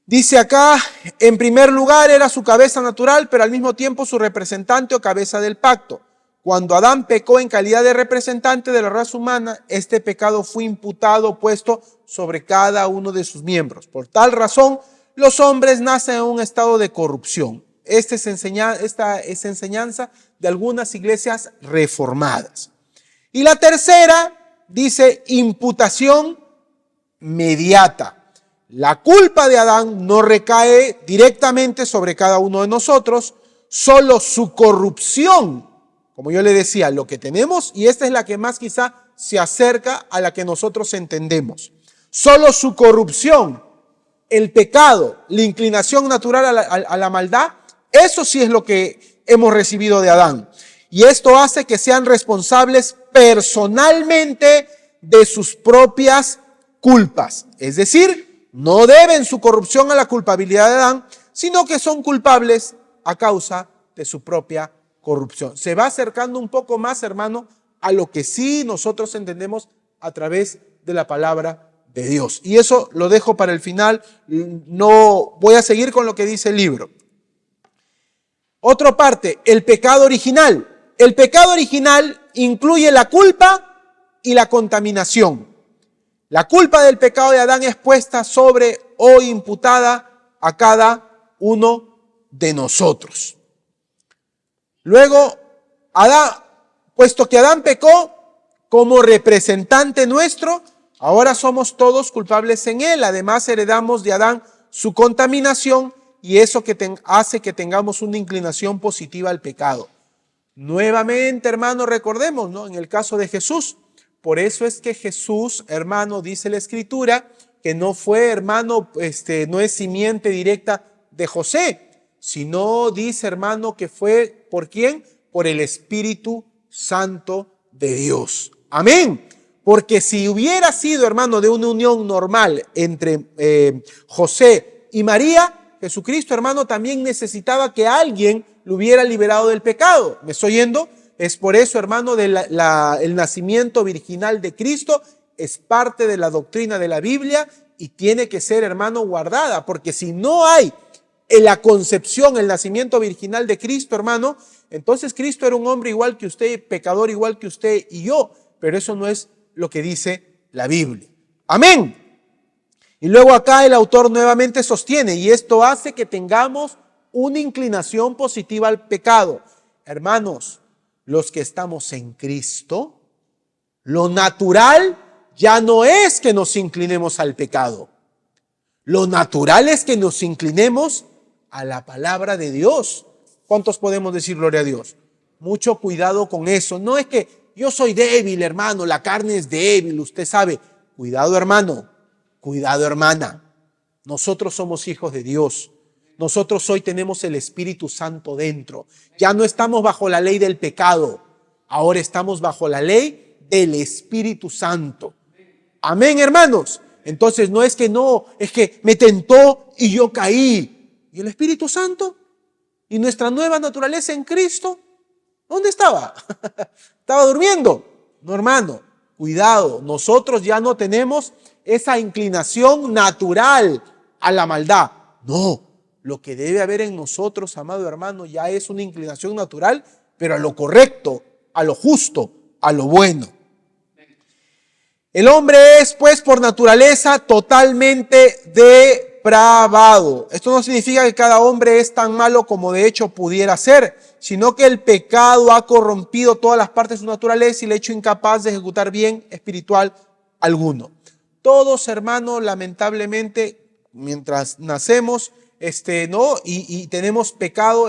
Dice acá, en primer lugar era su cabeza natural, pero al mismo tiempo su representante o cabeza del pacto. Cuando Adán pecó en calidad de representante de la raza humana, este pecado fue imputado, puesto sobre cada uno de sus miembros. Por tal razón, los hombres nacen en un estado de corrupción. Esta es enseñanza de algunas iglesias reformadas. Y la tercera dice imputación mediata. La culpa de Adán no recae directamente sobre cada uno de nosotros, solo su corrupción. Como yo le decía, lo que tenemos, y esta es la que más quizá se acerca a la que nosotros entendemos. Solo su corrupción, el pecado, la inclinación natural a la maldad, eso sí es lo que hemos recibido de Adán. Y esto hace que sean responsables personalmente de sus propias culpas. Es decir, no deben su corrupción a la culpabilidad de Adán, sino que son culpables a causa de su propia corrupción. Se va acercando un poco más, hermano, a lo que sí nosotros entendemos a través de la palabra de Dios. Y eso lo dejo para el final. No voy a seguir con lo que dice el libro. Otra parte, el pecado original. El pecado original incluye la culpa y la contaminación. La culpa del pecado de Adán es puesta sobre o imputada a cada uno de nosotros. Luego, Adán, puesto que Adán pecó como representante nuestro, ahora somos todos culpables en él. Además, heredamos de Adán su contaminación y eso que hace que tengamos una inclinación positiva al pecado. Nuevamente, hermano, recordemos, ¿no? En el caso de Jesús, por eso es que Jesús, hermano, dice la Escritura, que no fue, hermano, no es simiente directa de José, sino dice, hermano, que fue, ¿por quién? Por el Espíritu Santo de Dios. Amén. Porque si hubiera sido, hermano, de una unión normal entre José y María, Jesucristo, hermano, también necesitaba que alguien lo hubiera liberado del pecado. ¿Me estoy yendo? Es por eso, hermano, el nacimiento virginal de Cristo es parte de la doctrina de la Biblia y tiene que ser, hermano, guardada. Porque si no hay en la concepción, el nacimiento virginal de Cristo, hermano, entonces Cristo era un hombre igual que usted, pecador igual que usted y yo, pero eso no es lo que dice la Biblia. Amén. Y luego acá el autor nuevamente sostiene, y esto hace que tengamos una inclinación positiva al pecado. Hermanos, los que estamos en Cristo, lo natural ya no es que nos inclinemos al pecado. Lo natural es que nos inclinemos a la palabra de Dios. ¿Cuántos podemos decir gloria a Dios? Mucho cuidado con eso. No es que yo soy débil, hermano, la carne es débil, usted sabe. Cuidado, hermano, cuidado, hermana. Nosotros somos hijos de Dios. Nosotros hoy tenemos el Espíritu Santo dentro. Ya no estamos bajo la ley del pecado. Ahora estamos bajo la ley del Espíritu Santo. Amén, hermanos. Entonces no, es que me tentó y yo caí. ¿Y el Espíritu Santo? ¿Y nuestra nueva naturaleza en Cristo? ¿Dónde estaba? ¿Estaba durmiendo? No, hermano, cuidado. Nosotros ya no tenemos esa inclinación natural a la maldad. No, lo que debe haber en nosotros, amado hermano, ya es una inclinación natural, pero a lo correcto, a lo justo, a lo bueno. El hombre es, pues, por naturaleza totalmente depravado. Esto no significa que cada hombre es tan malo como de hecho pudiera ser, sino que el pecado ha corrompido todas las partes de su naturaleza y le ha hecho incapaz de ejecutar bien espiritual alguno. Todos, hermanos, lamentablemente, mientras nacemos, ¿no? Y tenemos pecado,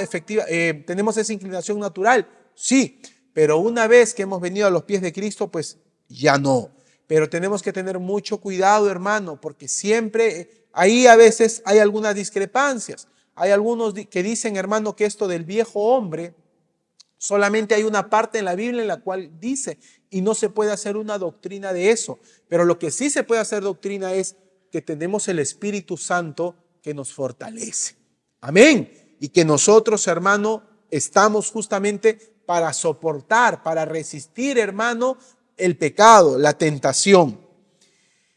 tenemos esa inclinación natural, sí, pero una vez que hemos venido a los pies de Cristo, pues ya no. Pero tenemos que tener mucho cuidado, hermano, porque siempre ahí a veces hay algunas discrepancias. Hay algunos que dicen, hermano, que esto del viejo hombre, solamente hay una parte en la Biblia en la cual dice, y no se puede hacer una doctrina de eso. Pero lo que sí se puede hacer doctrina es que tenemos el Espíritu Santo que nos fortalece. Amén. Y que nosotros, hermano, estamos justamente para soportar, para resistir, hermano, el pecado, la tentación.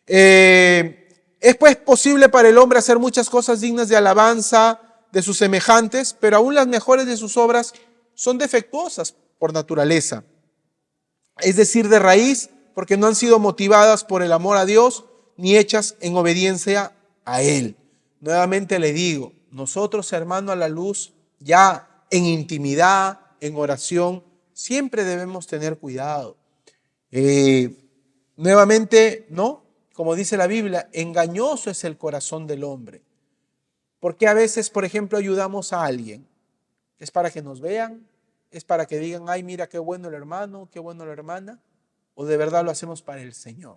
Es pues posible para el hombre hacer muchas cosas dignas de alabanza de sus semejantes, pero aún las mejores de sus obras son defectuosas por naturaleza. Es decir, de raíz, porque no han sido motivadas por el amor a Dios, ni hechas en obediencia a Él. Nuevamente le digo, nosotros, hermano, a la luz, ya en intimidad, en oración, siempre debemos tener cuidado. Nuevamente, ¿no? Como dice la Biblia, engañoso es el corazón del hombre. Porque a veces, por ejemplo, ayudamos a alguien. ¿Es para que nos vean? ¿Es para que digan, ay, mira qué bueno el hermano, qué bueno la hermana? ¿O de verdad lo hacemos para el Señor?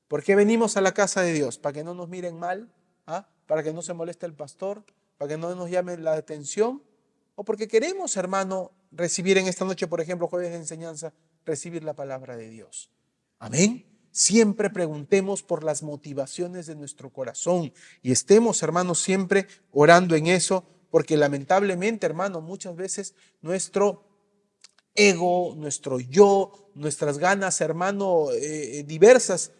¿Por qué venimos a la casa de Dios? ¿Para que no nos miren mal? ¿Ah? ¿Para que no se moleste el pastor? ¿Para que no nos llame la atención? ¿O porque queremos, hermano, recibir en esta noche, por ejemplo, jueves de enseñanza, recibir la palabra de Dios? Amén. Siempre preguntemos por las motivaciones de nuestro corazón y estemos, hermanos, siempre orando en eso, porque lamentablemente, hermano, muchas veces nuestro ego, nuestro yo, nuestras ganas, hermano, diversas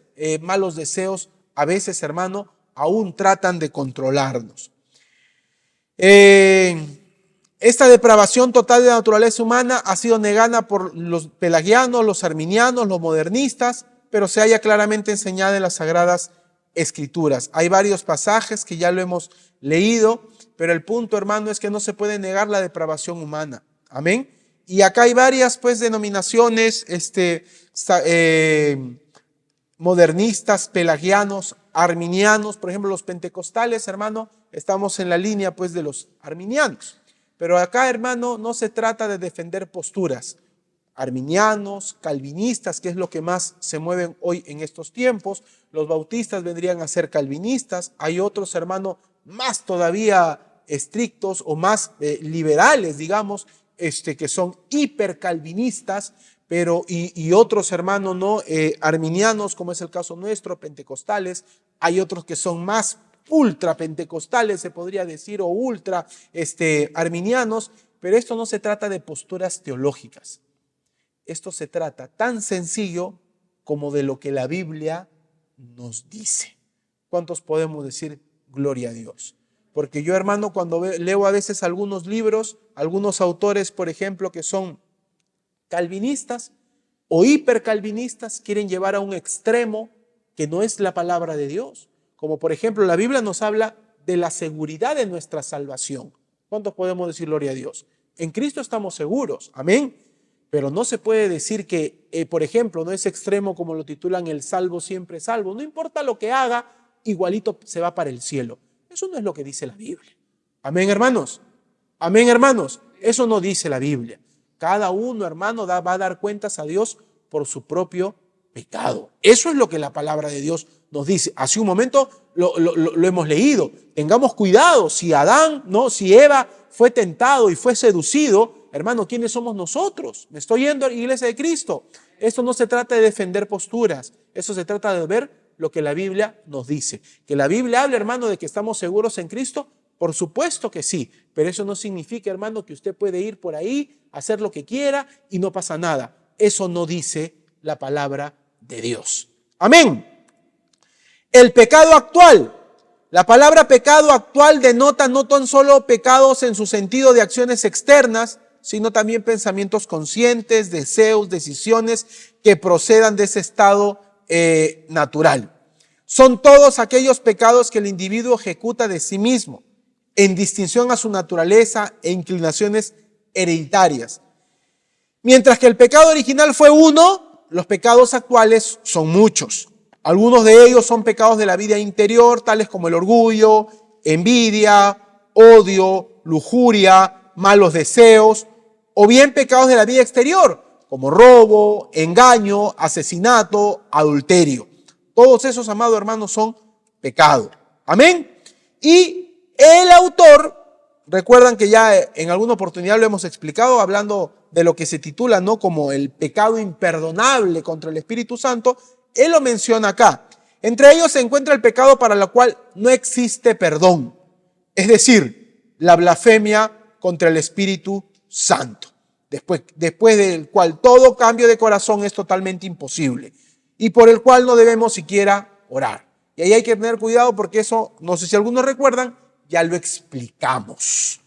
malos deseos, a veces, hermano, aún tratan de controlarnos. Esta depravación total de la naturaleza humana ha sido negada por los pelagianos, los arminianos, los modernistas, pero se halla claramente enseñada en las Sagradas Escrituras. Hay varios pasajes que ya lo hemos leído, pero el punto, hermano, es que no se puede negar la depravación humana. Amén. Y acá hay varias, pues, denominaciones, modernistas, pelagianos, arminianos. Por ejemplo, los pentecostales, hermano, estamos en la línea, pues, de los arminianos. Pero acá, hermano, no se trata de defender posturas. Arminianos, calvinistas, que es lo que más se mueven hoy en estos tiempos. Los bautistas vendrían a ser calvinistas. Hay otros, hermano, más todavía estrictos o más liberales, digamos, que son hipercalvinistas, pero y otros, hermanos, no arminianos, como es el caso nuestro, pentecostales. Hay otros que son más ultra pentecostales, se podría decir, o ultra arminianos, pero esto no se trata de posturas teológicas. Esto se trata tan sencillo como de lo que la Biblia nos dice. ¿Cuántos podemos decir gloria a Dios? Porque yo, hermano, cuando leo a veces algunos libros, algunos autores, por ejemplo, que son calvinistas o hipercalvinistas, quieren llevar a un extremo que no es la palabra de Dios. Como por ejemplo, la Biblia nos habla de la seguridad de nuestra salvación. ¿Cuántos podemos decir gloria a Dios? En Cristo estamos seguros, amén. Pero no se puede decir que, por ejemplo, no es extremo como lo titulan el salvo siempre salvo. No importa lo que haga, igualito se va para el cielo. Eso no es lo que dice la Biblia. Amén, hermanos. Amén, hermanos. Eso no dice la Biblia. Cada uno, hermano, va a dar cuentas a Dios por su propio pecado. Eso es lo que la palabra de Dios nos dice. Hace un momento lo hemos leído. Tengamos cuidado. Si si Eva fue tentado y fue seducido, hermano, ¿quiénes somos nosotros? Me estoy yendo a la iglesia de Cristo. Esto no se trata de defender posturas. Eso se trata de ver lo que la Biblia nos dice. Que la Biblia habla, hermano, de que estamos seguros en Cristo. Por supuesto que sí, pero eso no significa, hermano, que usted puede ir por ahí, hacer lo que quiera y no pasa nada. Eso no dice la palabra de Dios. Amén. El pecado actual. La palabra pecado actual denota no tan solo pecados en su sentido de acciones externas, sino también pensamientos conscientes, deseos, decisiones que procedan de ese estado natural. Son todos aquellos pecados que el individuo ejecuta de sí mismo, en distinción a su naturaleza e inclinaciones hereditarias. Mientras que el pecado original fue uno, los pecados actuales son muchos. Algunos de ellos son pecados de la vida interior, tales como el orgullo, envidia, odio, lujuria, malos deseos, o bien pecados de la vida exterior, como robo, engaño, asesinato, adulterio. Todos esos, amados hermanos, son pecado. Amén. Y el autor, recuerdan que ya en alguna oportunidad lo hemos explicado, hablando de lo que se titula, ¿no?, como el pecado imperdonable contra el Espíritu Santo, él lo menciona acá. Entre ellos se encuentra el pecado para el cual no existe perdón, es decir, la blasfemia contra el Espíritu Santo, después del cual todo cambio de corazón es totalmente imposible y por el cual no debemos siquiera orar. Y ahí hay que tener cuidado porque eso, no sé si algunos recuerdan, ya lo explicamos.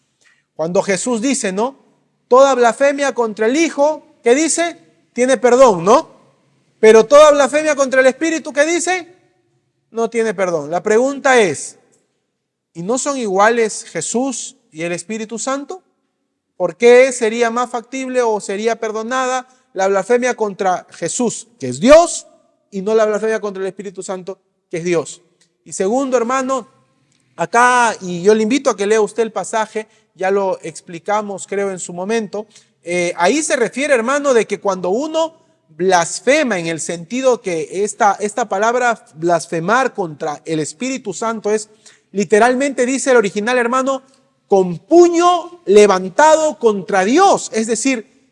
Cuando Jesús dice, ¿no?, toda blasfemia contra el Hijo, ¿qué dice? Tiene perdón, ¿no? Pero toda blasfemia contra el Espíritu, ¿qué dice? No tiene perdón. La pregunta es, ¿y no son iguales Jesús y el Espíritu Santo? ¿Por qué sería más factible o sería perdonada la blasfemia contra Jesús, que es Dios, y no la blasfemia contra el Espíritu Santo, que es Dios? Y segundo, hermano, acá, y yo le invito a que lea usted el pasaje, ya lo explicamos creo en su momento, ahí se refiere, hermano, de que cuando uno blasfema, en el sentido que esta palabra blasfemar contra el Espíritu Santo es, literalmente dice el original, hermano, con puño levantado contra Dios, es decir,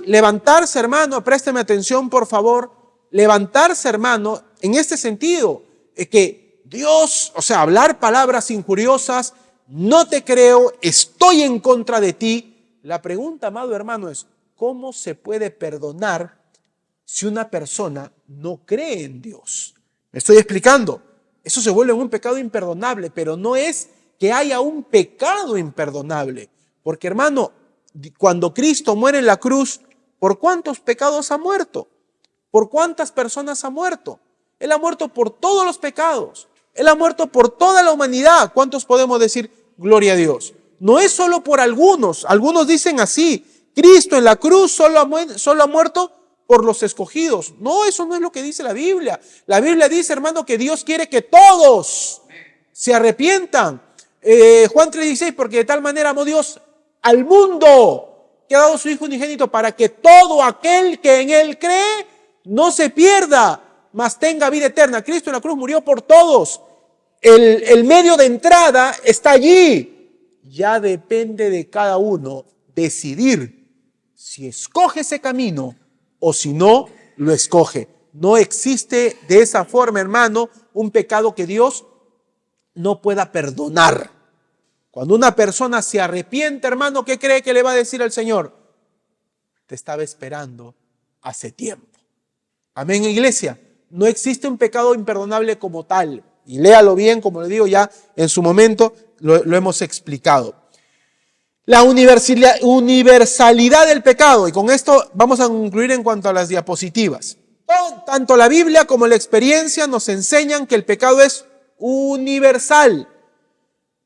levantarse, hermano, présteme atención por favor, levantarse, hermano, en este sentido, que Dios, o sea, hablar palabras injuriosas, no te creo, estoy en contra de ti. La pregunta, amado hermano, es, ¿cómo se puede perdonar si una persona no cree en Dios? ¿Me estoy explicando? Eso se vuelve un pecado imperdonable, pero no es que haya un pecado imperdonable. Porque, hermano, cuando Cristo muere en la cruz, ¿por cuántos pecados ha muerto? ¿Por cuántas personas ha muerto? Él ha muerto por todos los pecados. Él ha muerto por toda la humanidad. ¿Cuántos podemos decir gloria a Dios? No es solo por algunos. Algunos dicen así, Cristo en la cruz solo ha muerto por los escogidos. No, eso no es lo que dice la Biblia. La Biblia dice, hermano, que Dios quiere que todos se arrepientan. Juan 3:16, porque de tal manera amó Dios al mundo, que ha dado su Hijo unigénito, para que todo aquel que en Él cree no se pierda, mas tenga vida eterna. Cristo en la cruz murió por todos. El medio de entrada está allí. Ya depende de cada uno decidir si escoge ese camino o si no lo escoge. No existe de esa forma, hermano, un pecado que Dios no pueda perdonar. Cuando una persona se arrepiente, hermano, ¿qué cree que le va a decir al Señor? Te estaba esperando hace tiempo. Amén, iglesia. No existe un pecado imperdonable como tal. Y léalo bien, como le digo ya en su momento, lo hemos explicado. La universalidad del pecado, y con esto vamos a concluir en cuanto a las diapositivas. Tanto la Biblia como la experiencia nos enseñan que el pecado es universal.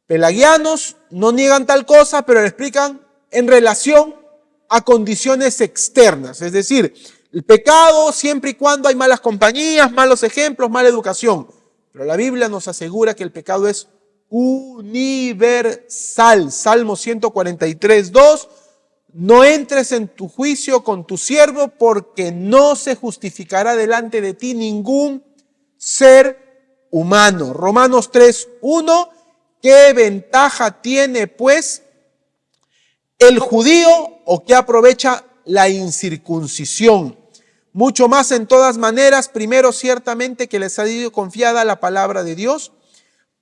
Pelagianos no niegan tal cosa, pero lo explican en relación a condiciones externas. Es decir, el pecado siempre y cuando hay malas compañías, malos ejemplos, mala educación. Pero la Biblia nos asegura que el pecado es universal. Salmo 143:2. No entres en tu juicio con tu siervo, porque no se justificará delante de ti ningún ser humano. Romanos 3:1. ¿Qué ventaja tiene, pues, el judío, o qué aprovecha la incircuncisión? Mucho más en todas maneras, primero ciertamente que les ha sido confiada la palabra de Dios,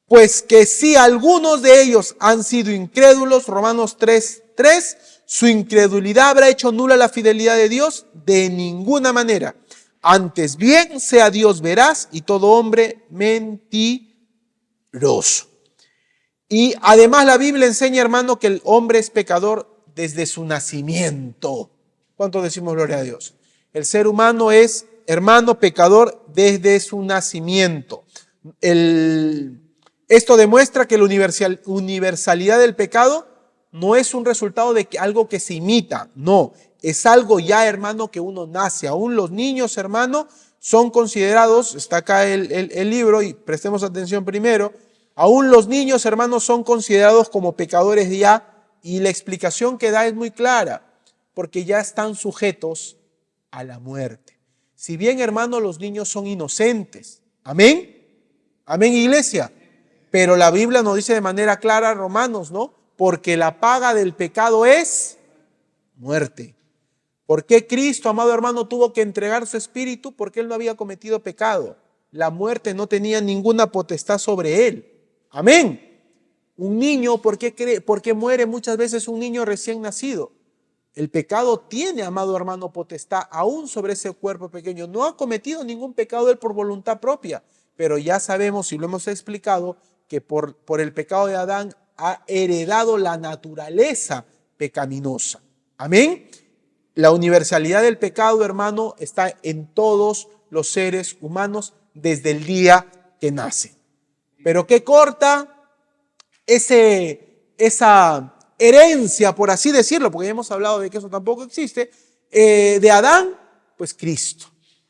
pues que si algunos de ellos han sido incrédulos, Romanos 3:3, su incredulidad habrá hecho nula la fidelidad de Dios, de ninguna manera. Antes bien sea Dios veraz y todo hombre mentiroso. Y además la Biblia enseña, hermano, que el hombre es pecador desde su nacimiento. ¿Cuánto decimos gloria a Dios? El ser humano es, hermano, pecador desde su nacimiento. Esto demuestra que la universalidad del pecado no es un resultado de algo que se imita, no, es algo ya, hermano, que uno nace. Aún los niños, hermano, son considerados, está acá el libro, y prestemos atención primero, aún los niños, hermanos, son considerados como pecadores ya, y la explicación que da es muy clara, porque ya están sujetos a la muerte. Si bien, hermano, los niños son inocentes, amén, amén, iglesia, pero la Biblia nos dice de manera clara, Romanos, ¿no? Porque la paga del pecado es muerte. ¿Por qué Cristo, amado hermano, tuvo que entregar su espíritu? Porque Él no había cometido pecado. La muerte no tenía ninguna potestad sobre Él. Amén. Un niño, ¿por qué muere muchas veces un niño recién nacido? El pecado tiene, amado hermano, potestad aún sobre ese cuerpo pequeño. No ha cometido ningún pecado Él por voluntad propia, pero ya sabemos, y lo hemos explicado, que por el pecado de Adán ha heredado la naturaleza pecaminosa. Amén. La universalidad del pecado, hermano, está en todos los seres humanos desde el día que nacen. Pero ¿qué corta esa herencia, por así decirlo? Porque ya hemos hablado de que eso tampoco existe. De Adán, pues Cristo.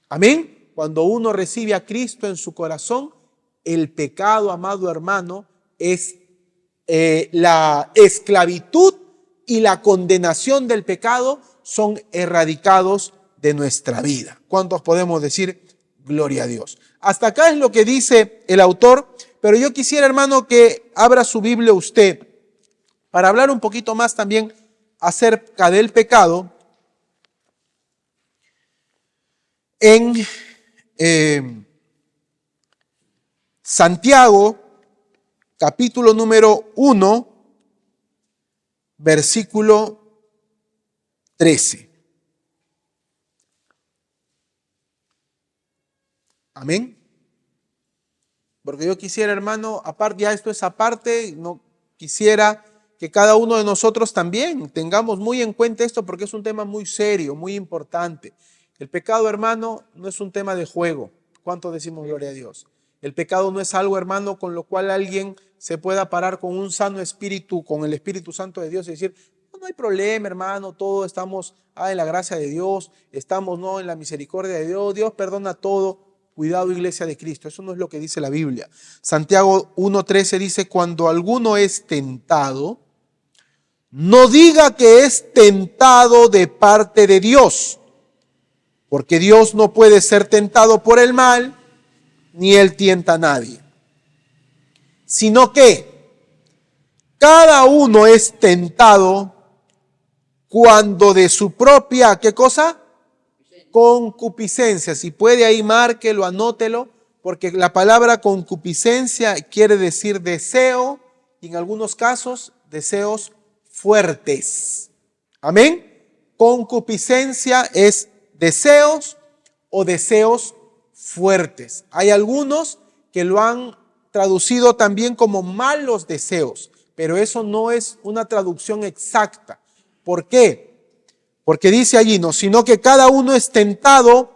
Amén. Cuando uno recibe a Cristo en su corazón, el pecado, amado hermano, es la esclavitud y la condenación del pecado son erradicados de nuestra vida. ¿Cuántos podemos decir gloria a Dios? Hasta acá es lo que dice el autor, pero yo quisiera, hermano, que abra su Biblia usted para hablar un poquito más también acerca del pecado en Santiago, capítulo número 1, versículo 13. Amén. Porque yo quisiera, hermano, aparte, ya esto es aparte, no quisiera que cada uno de nosotros también tengamos muy en cuenta esto, porque es un tema muy serio, muy importante. El pecado, hermano, no es un tema de juego. ¿Cuánto decimos gloria a Dios? El pecado no es algo, hermano, con lo cual alguien se pueda parar con un sano espíritu, con el Espíritu Santo de Dios y decir, no hay problema, hermano, todos estamos en la gracia de Dios, estamos en la misericordia de Dios, Dios perdona todo. Cuidado, iglesia de Cristo, eso no es lo que dice la Biblia. Santiago 1:13 dice, cuando alguno es tentado, no diga que es tentado de parte de Dios, porque Dios no puede ser tentado por el mal, ni Él tienta a nadie. Sino que cada uno es tentado cuando de su propia, ¿qué cosa? Concupiscencia. Si puede ahí márquelo, anótelo, porque la palabra concupiscencia quiere decir deseo, y en algunos casos deseos fuertes. Amén. Concupiscencia es deseos o deseos fuertes. Hay algunos que lo han traducido también como malos deseos, pero eso no es una traducción exacta. ¿Por qué? Porque dice allí, no, sino que cada uno es tentado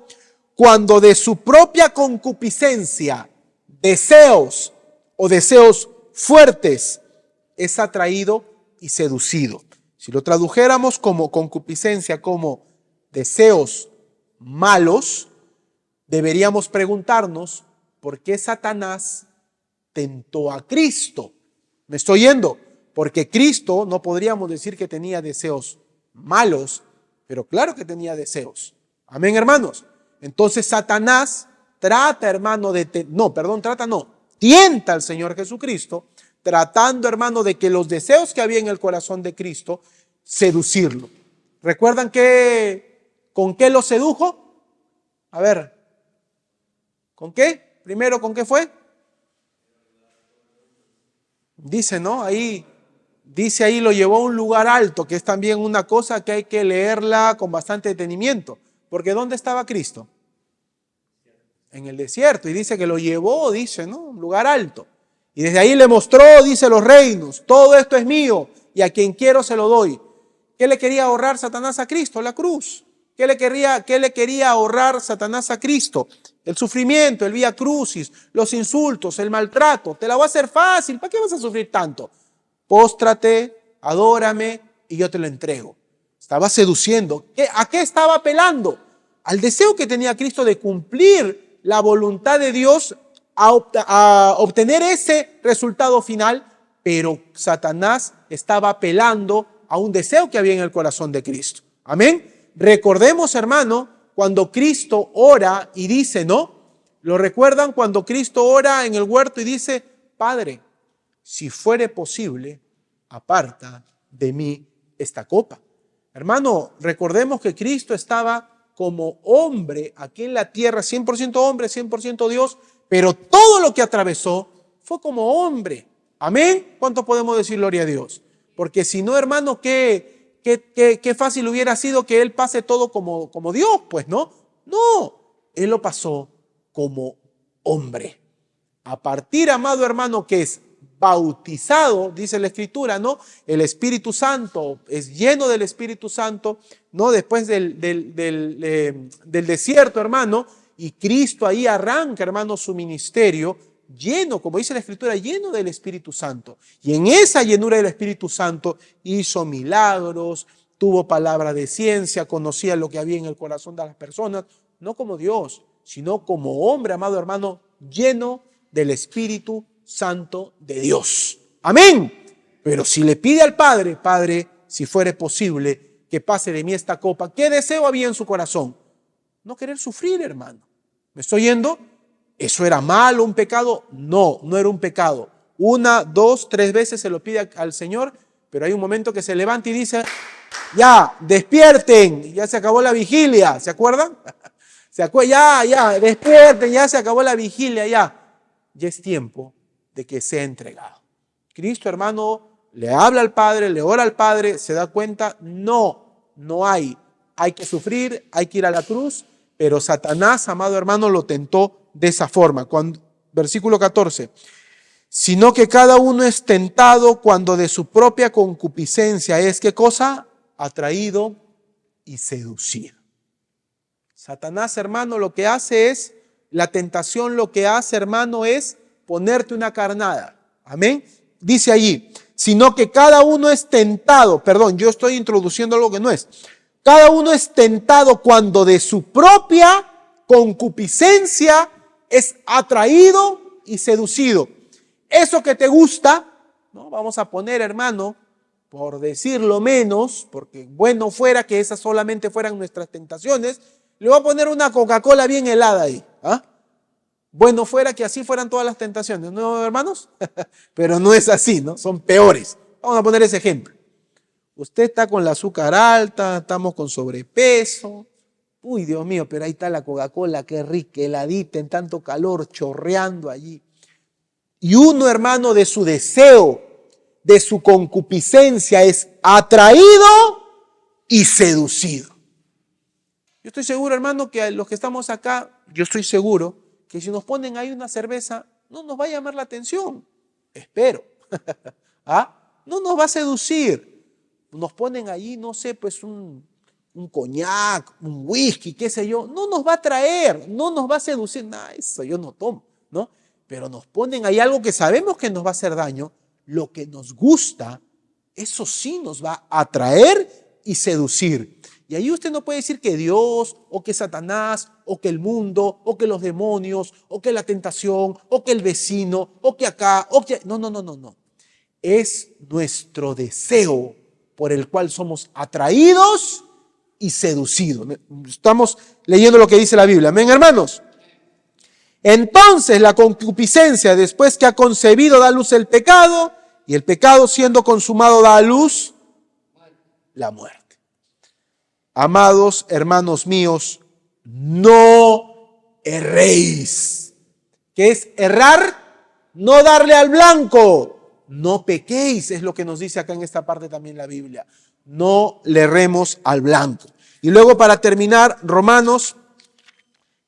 cuando de su propia concupiscencia, deseos o deseos fuertes, es atraído y seducido. Si lo tradujéramos como concupiscencia, como deseos malos, deberíamos preguntarnos por qué Satanás tentó a Cristo. ¿Me estoy yendo? Porque Cristo no podríamos decir que tenía deseos malos, pero claro que tenía deseos. Amén, hermanos. Entonces Satanás tienta al Señor Jesucristo, tratando, hermano, de que los deseos que había en el corazón de Cristo, seducirlo. ¿Recuerdan con qué lo sedujo? A ver, ¿con qué? Primero, ¿con qué fue? Dice, ¿no? Dice ahí, lo llevó a un lugar alto, que es también una cosa que hay que leerla con bastante detenimiento. Porque ¿dónde estaba Cristo? En el desierto. Y dice que lo llevó, dice, ¿no? Un lugar alto. Y desde ahí le mostró, dice, los reinos. Todo esto es mío y a quien quiero se lo doy. ¿Qué le quería ahorrar Satanás a Cristo? La cruz. ¿Qué le quería ahorrar Satanás a Cristo? El sufrimiento, el vía crucis, los insultos, el maltrato. Te la voy a hacer fácil. ¿Para qué vas a sufrir tanto? Póstrate, adórame y yo te lo entrego. Estaba seduciendo. ¿A qué estaba apelando? Al deseo que tenía Cristo de cumplir la voluntad de Dios a obtener ese resultado final, pero Satanás estaba apelando a un deseo que había en el corazón de Cristo. Amén. Recordemos, hermano, cuando Cristo ora y dice, ¿no? ¿Lo recuerdan cuando Cristo ora en el huerto y dice, Padre, si fuere posible, aparta de mí esta copa? Hermano, recordemos que Cristo estaba como hombre aquí en la tierra, 100% hombre, 100% Dios, pero todo lo que atravesó fue como hombre. Amén. ¿Cuánto podemos decir gloria a Dios? Porque si no, hermano, qué fácil hubiera sido que Él pase todo como Dios, pues, ¿no? No, Él lo pasó como hombre. A partir, amado hermano, que es bautizado, dice la Escritura, ¿no? El Espíritu Santo es lleno del Espíritu Santo, ¿no? Después del desierto, hermano, y Cristo ahí arranca, hermano, su ministerio lleno, como dice la Escritura, lleno del Espíritu Santo. Y en esa llenura del Espíritu Santo hizo milagros, tuvo palabra de ciencia, conocía lo que había en el corazón de las personas, no como Dios, sino como hombre, amado hermano, lleno del Espíritu Santo de Dios. Amén. Pero si le pide al Padre, Padre, si fuere posible, que pase de mí esta copa, ¿qué deseo había en su corazón? No querer sufrir, hermano. ¿Me estoy yendo? ¿Eso era malo, un pecado? No, no era un pecado. 1, 2, 3 veces se lo pide al Señor, pero hay un momento que se levanta y dice, ya, despierten, ya se acabó la vigilia, ¿se acuerdan? Ya, despierten, ya se acabó la vigilia, ya es tiempo de que sea entregado. Cristo, hermano, le habla al Padre, le ora al Padre, se da cuenta, no hay que sufrir, hay que ir a la cruz, pero Satanás, amado hermano, lo tentó de esa forma. Versículo 14, sino que cada uno es tentado cuando de su propia concupiscencia es, ¿qué cosa? Atraído y seducido. Satanás, hermano, lo que hace es, la tentación lo que hace, hermano, es ponerte una carnada. Amén. Dice allí, sino que cada uno es tentado, yo estoy introduciendo algo que no es. Cada uno es tentado cuando de su propia concupiscencia es atraído y seducido. Eso que te gusta, ¿no? Vamos a poner, hermano, por decirlo menos, porque bueno fuera que esas solamente fueran nuestras tentaciones, le voy a poner una Coca-Cola bien helada ahí. ¿Ah? Bueno fuera que así fueran todas las tentaciones, ¿no, hermanos? Pero no es así, ¿no? Son peores. Vamos a poner ese ejemplo. Usted está con la azúcar alta, estamos con sobrepeso. Uy, Dios mío, pero ahí está la Coca-Cola, qué rica, heladita, en tanto calor, chorreando allí. Y uno, hermano, de su deseo, de su concupiscencia, es atraído y seducido. Yo estoy seguro, hermano, que los que estamos acá, yo estoy seguro que si nos ponen ahí una cerveza, no nos va a llamar la atención. Espero. ¿Ah? No nos va a seducir. Nos ponen allí, no sé, pues un coñac, un whisky, qué sé yo. No nos va a atraer, no nos va a seducir. Nada, eso yo no tomo, ¿no? Pero nos ponen ahí algo que sabemos que nos va a hacer daño. Lo que nos gusta, eso sí nos va a atraer y seducir. Y ahí usted no puede decir que Dios, o que Satanás, o que el mundo, o que los demonios, o que la tentación, o que el vecino, o que acá, o que... No, no, no, no, no. Es nuestro deseo por el cual somos atraídos y seducidos. Estamos leyendo lo que dice la Biblia. Amén, hermanos. Entonces la concupiscencia, después que ha concebido, da a luz el pecado, y el pecado siendo consumado da a luz la muerte. Amados hermanos míos, no erréis. ¿Qué es errar? No darle al blanco. No pequéis, es lo que nos dice acá en esta parte también la Biblia. No le erremos al blanco. Y luego para terminar, Romanos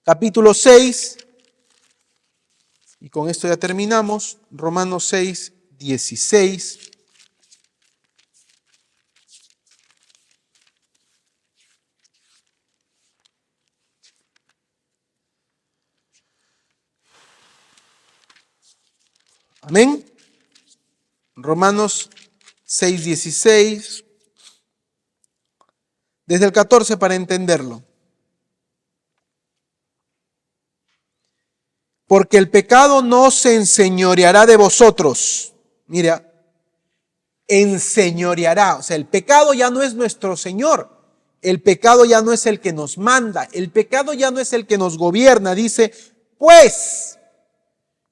capítulo 6. Y con esto ya terminamos. Romanos 6, 16. Amén. Romanos 6, 16. Desde el 14 para entenderlo. Porque el pecado no se enseñoreará de vosotros. Mira, enseñoreará. O sea, el pecado ya no es nuestro Señor. El pecado ya no es el que nos manda. El pecado ya no es el que nos gobierna. Dice, pues,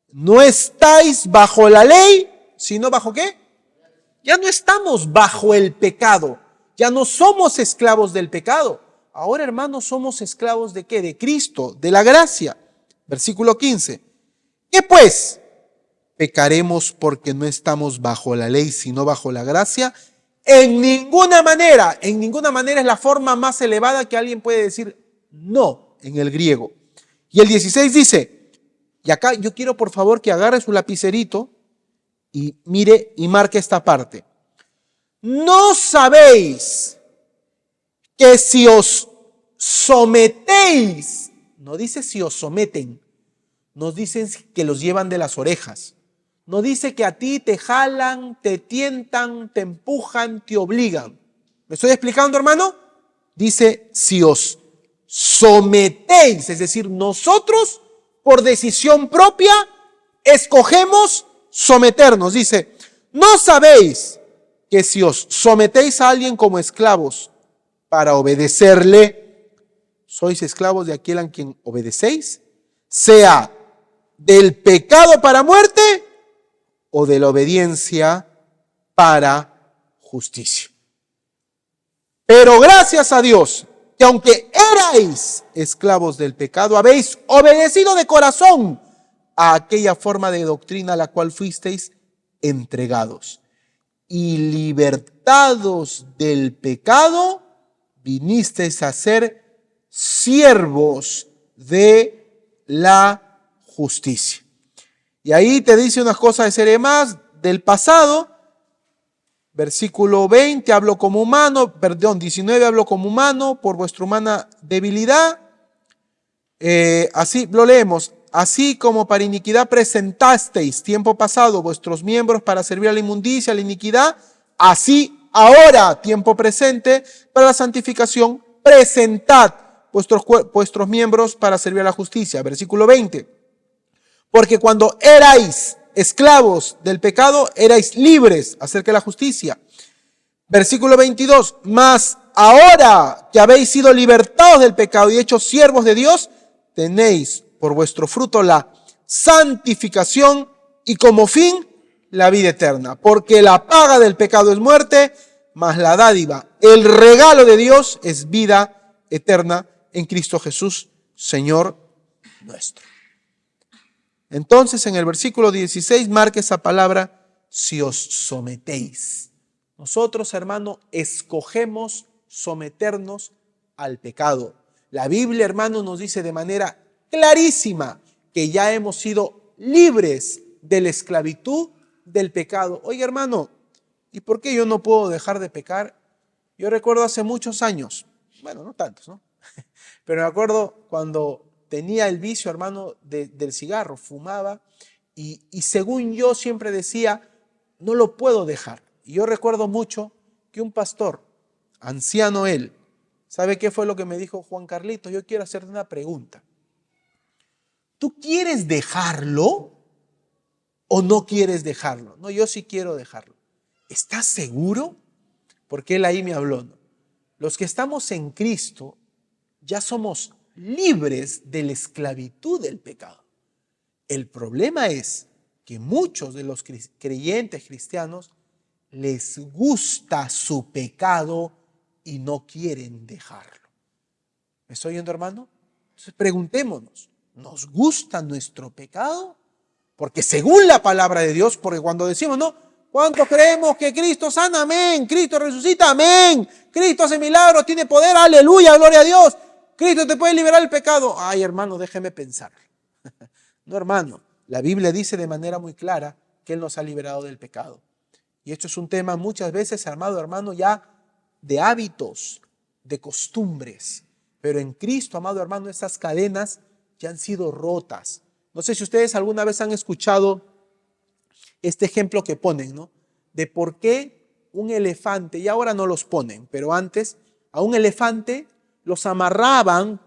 no estáis bajo la ley, sino bajo ¿qué? Ya no estamos bajo el pecado. Ya no somos esclavos del pecado. Ahora, hermanos, somos esclavos ¿de qué? De Cristo, de la gracia. Versículo 15. ¿Qué pues? ¿Pecaremos porque no estamos bajo la ley, sino bajo la gracia? En ninguna manera es la forma más elevada que alguien puede decir no en el griego. Y el 16 dice, y acá yo quiero por favor que agarre su lapicerito y mire y marque esta parte. ¿No sabéis que si os sometéis, no dice si os someten, nos dicen que los llevan de las orejas, no dice que a ti te jalan, te tientan, te empujan, te obligan? ¿Me estoy explicando, hermano? Dice si os sometéis, es decir, nosotros por decisión propia escogemos someternos. Dice, ¿no sabéis que si os sometéis a alguien como esclavos para obedecerle, sois esclavos de aquel a quien obedecéis, sea del pecado para muerte o de la obediencia para justicia? Pero gracias a Dios, que aunque erais esclavos del pecado, habéis obedecido de corazón a aquella forma de doctrina a la cual fuisteis entregados. Y libertados del pecado, vinisteis a ser siervos de la justicia. Y ahí te dice unas cosas de ser más del pasado. Versículo 20, hablo como humano, 19, hablo como humano por vuestra humana debilidad. Así lo leemos. Así como para iniquidad presentasteis tiempo pasado vuestros miembros para servir a la inmundicia, a la iniquidad, así ahora, tiempo presente, para la santificación, presentad vuestros miembros para servir a la justicia. Versículo 20. Porque cuando erais esclavos del pecado, erais libres acerca de la justicia. Versículo 22. Mas ahora que habéis sido libertados del pecado y hechos siervos de Dios, tenéis por vuestro fruto la santificación y como fin la vida eterna. Porque la paga del pecado es muerte, mas la dádiva, el regalo de Dios es vida eterna en Cristo Jesús, Señor nuestro. Entonces en el versículo 16 marca esa palabra, si os sometéis. Nosotros, hermano, escogemos someternos al pecado. La Biblia, hermano, nos dice de manera clarísima que ya hemos sido libres de la esclavitud del pecado. Oiga, hermano, ¿y por qué yo no puedo dejar de pecar? Yo recuerdo hace muchos años, bueno, no tantos, ¿no? Pero me acuerdo cuando tenía el vicio, hermano, del cigarro, fumaba y según yo siempre decía, no lo puedo dejar. Y yo recuerdo mucho que un pastor, anciano él, ¿sabe qué fue lo que me dijo? Juan Carlito, yo quiero hacerte una pregunta. ¿Tú quieres dejarlo o no quieres dejarlo? No, yo sí quiero dejarlo. ¿Estás seguro? Porque él ahí me habló, ¿no? Los que estamos en Cristo ya somos libres de la esclavitud del pecado. El problema es que muchos de los creyentes cristianos les gusta su pecado y no quieren dejarlo. ¿Me estoy oyendo, hermano? Entonces preguntémonos, ¿nos gusta nuestro pecado? Porque según la palabra de Dios, porque cuando decimos, no, ¿cuántos creemos que Cristo sana? Amén. Cristo resucita, amén. Cristo hace milagros, tiene poder, aleluya, gloria a Dios. Cristo te puede liberar del pecado. Ay, hermano, déjeme pensar. No, hermano, la Biblia dice de manera muy clara que Él nos ha liberado del pecado. Y esto es un tema muchas veces, amado hermano, ya de hábitos, de costumbres. Pero en Cristo, amado hermano, esas cadenas ya han sido rotas. No sé si ustedes alguna vez han escuchado este ejemplo que ponen, ¿no? De por qué un elefante, y ahora no los ponen, pero antes a un elefante los amarraban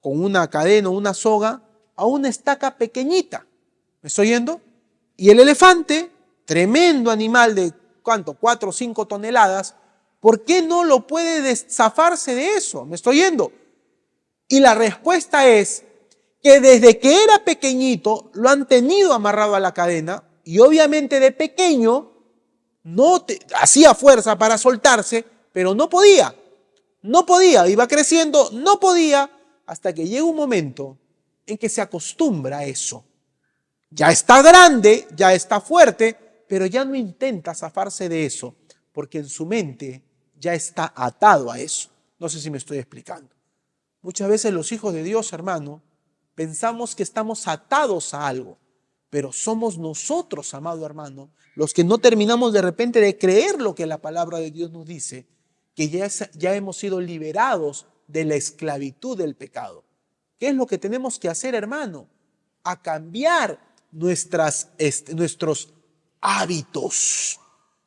con una cadena o una soga a una estaca pequeñita. ¿Me estoy oyendo? Y el elefante, tremendo animal de, ¿cuánto? 4 o 5 toneladas, ¿por qué no lo puede zafarse de eso? ¿Me estoy oyendo? Y la respuesta es que desde que era pequeñito lo han tenido amarrado a la cadena y obviamente de pequeño hacía fuerza para soltarse, pero no podía, iba creciendo, no podía, hasta que llega un momento en que se acostumbra a eso. Ya está grande, ya está fuerte, pero ya no intenta zafarse de eso, porque en su mente ya está atado a eso. No sé si me estoy explicando. Muchas veces los hijos de Dios, hermano, pensamos que estamos atados a algo, pero somos nosotros, amado hermano, los que no terminamos de repente de creer lo que la palabra de Dios nos dice, que ya hemos sido liberados de la esclavitud del pecado. ¿Qué es lo que tenemos que hacer, hermano? A cambiar nuestros hábitos,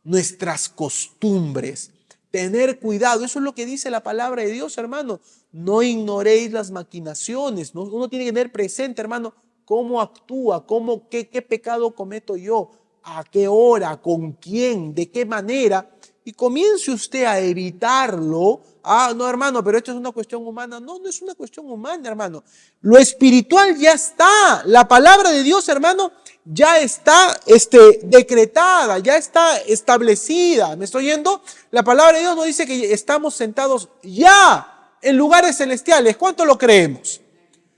nuestras costumbres. Tener cuidado, eso es lo que dice la palabra de Dios, hermano. No ignoréis las maquinaciones. Uno tiene que tener presente, hermano, cómo actúa, qué pecado cometo yo, a qué hora, con quién, de qué manera. Y comience usted a evitarlo. Ah, no, hermano, pero esto es una cuestión humana. No, no es una cuestión humana, hermano. Lo espiritual ya está. La palabra de Dios, hermano, ya está decretada, ya está establecida. ¿Me estoy oyendo? La palabra de Dios nos dice que estamos sentados ya en lugares celestiales. ¿Cuánto lo creemos?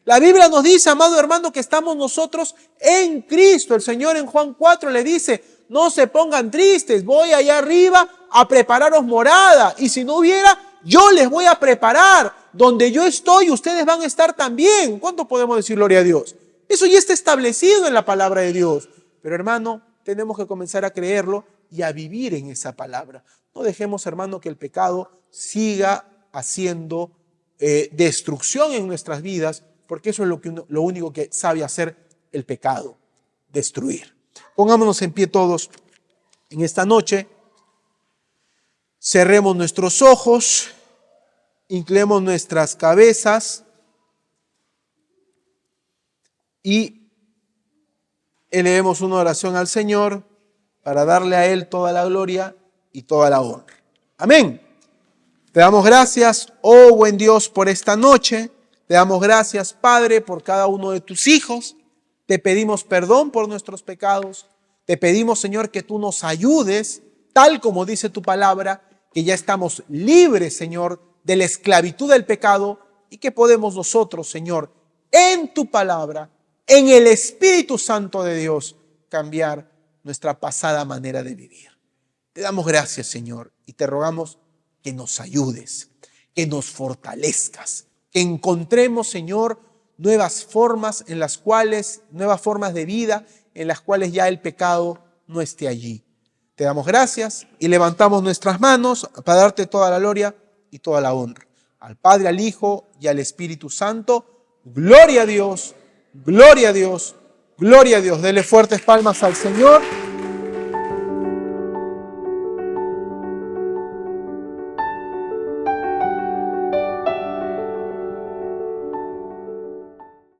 La Biblia nos dice, amado hermano, que estamos nosotros en Cristo. El Señor en Juan 4 le dice, no se pongan tristes, voy allá arriba a prepararos morada. Y si no hubiera, yo les voy a preparar. Donde yo estoy, ustedes van a estar también. ¿Cuánto podemos decir gloria a Dios? Eso ya está establecido en la palabra de Dios. Pero hermano, tenemos que comenzar a creerlo y a vivir en esa palabra. No dejemos, hermano, que el pecado siga haciendo destrucción en nuestras vidas, porque eso es lo único que sabe hacer el pecado, destruir. Pongámonos en pie todos en esta noche, cerremos nuestros ojos, inclinemos nuestras cabezas y elevemos una oración al Señor para darle a Él toda la gloria y toda la honra. Amén. Te damos gracias, oh buen Dios, por esta noche. Te damos gracias, Padre, por cada uno de tus hijos. Te pedimos perdón por nuestros pecados. Te pedimos, Señor, que tú nos ayudes, tal como dice tu palabra, que ya estamos libres, Señor, de la esclavitud del pecado y que podemos nosotros, Señor, en tu palabra, en el Espíritu Santo de Dios, cambiar nuestra pasada manera de vivir. Te damos gracias, Señor, y te rogamos que nos ayudes, que nos fortalezcas, que encontremos, Señor, nuevas formas de vida en las cuales ya el pecado no esté allí. Te damos gracias y levantamos nuestras manos para darte toda la gloria y toda la honra. Al Padre, al Hijo y al Espíritu Santo. Gloria a Dios, gloria a Dios, gloria a Dios. Dele fuertes palmas al Señor.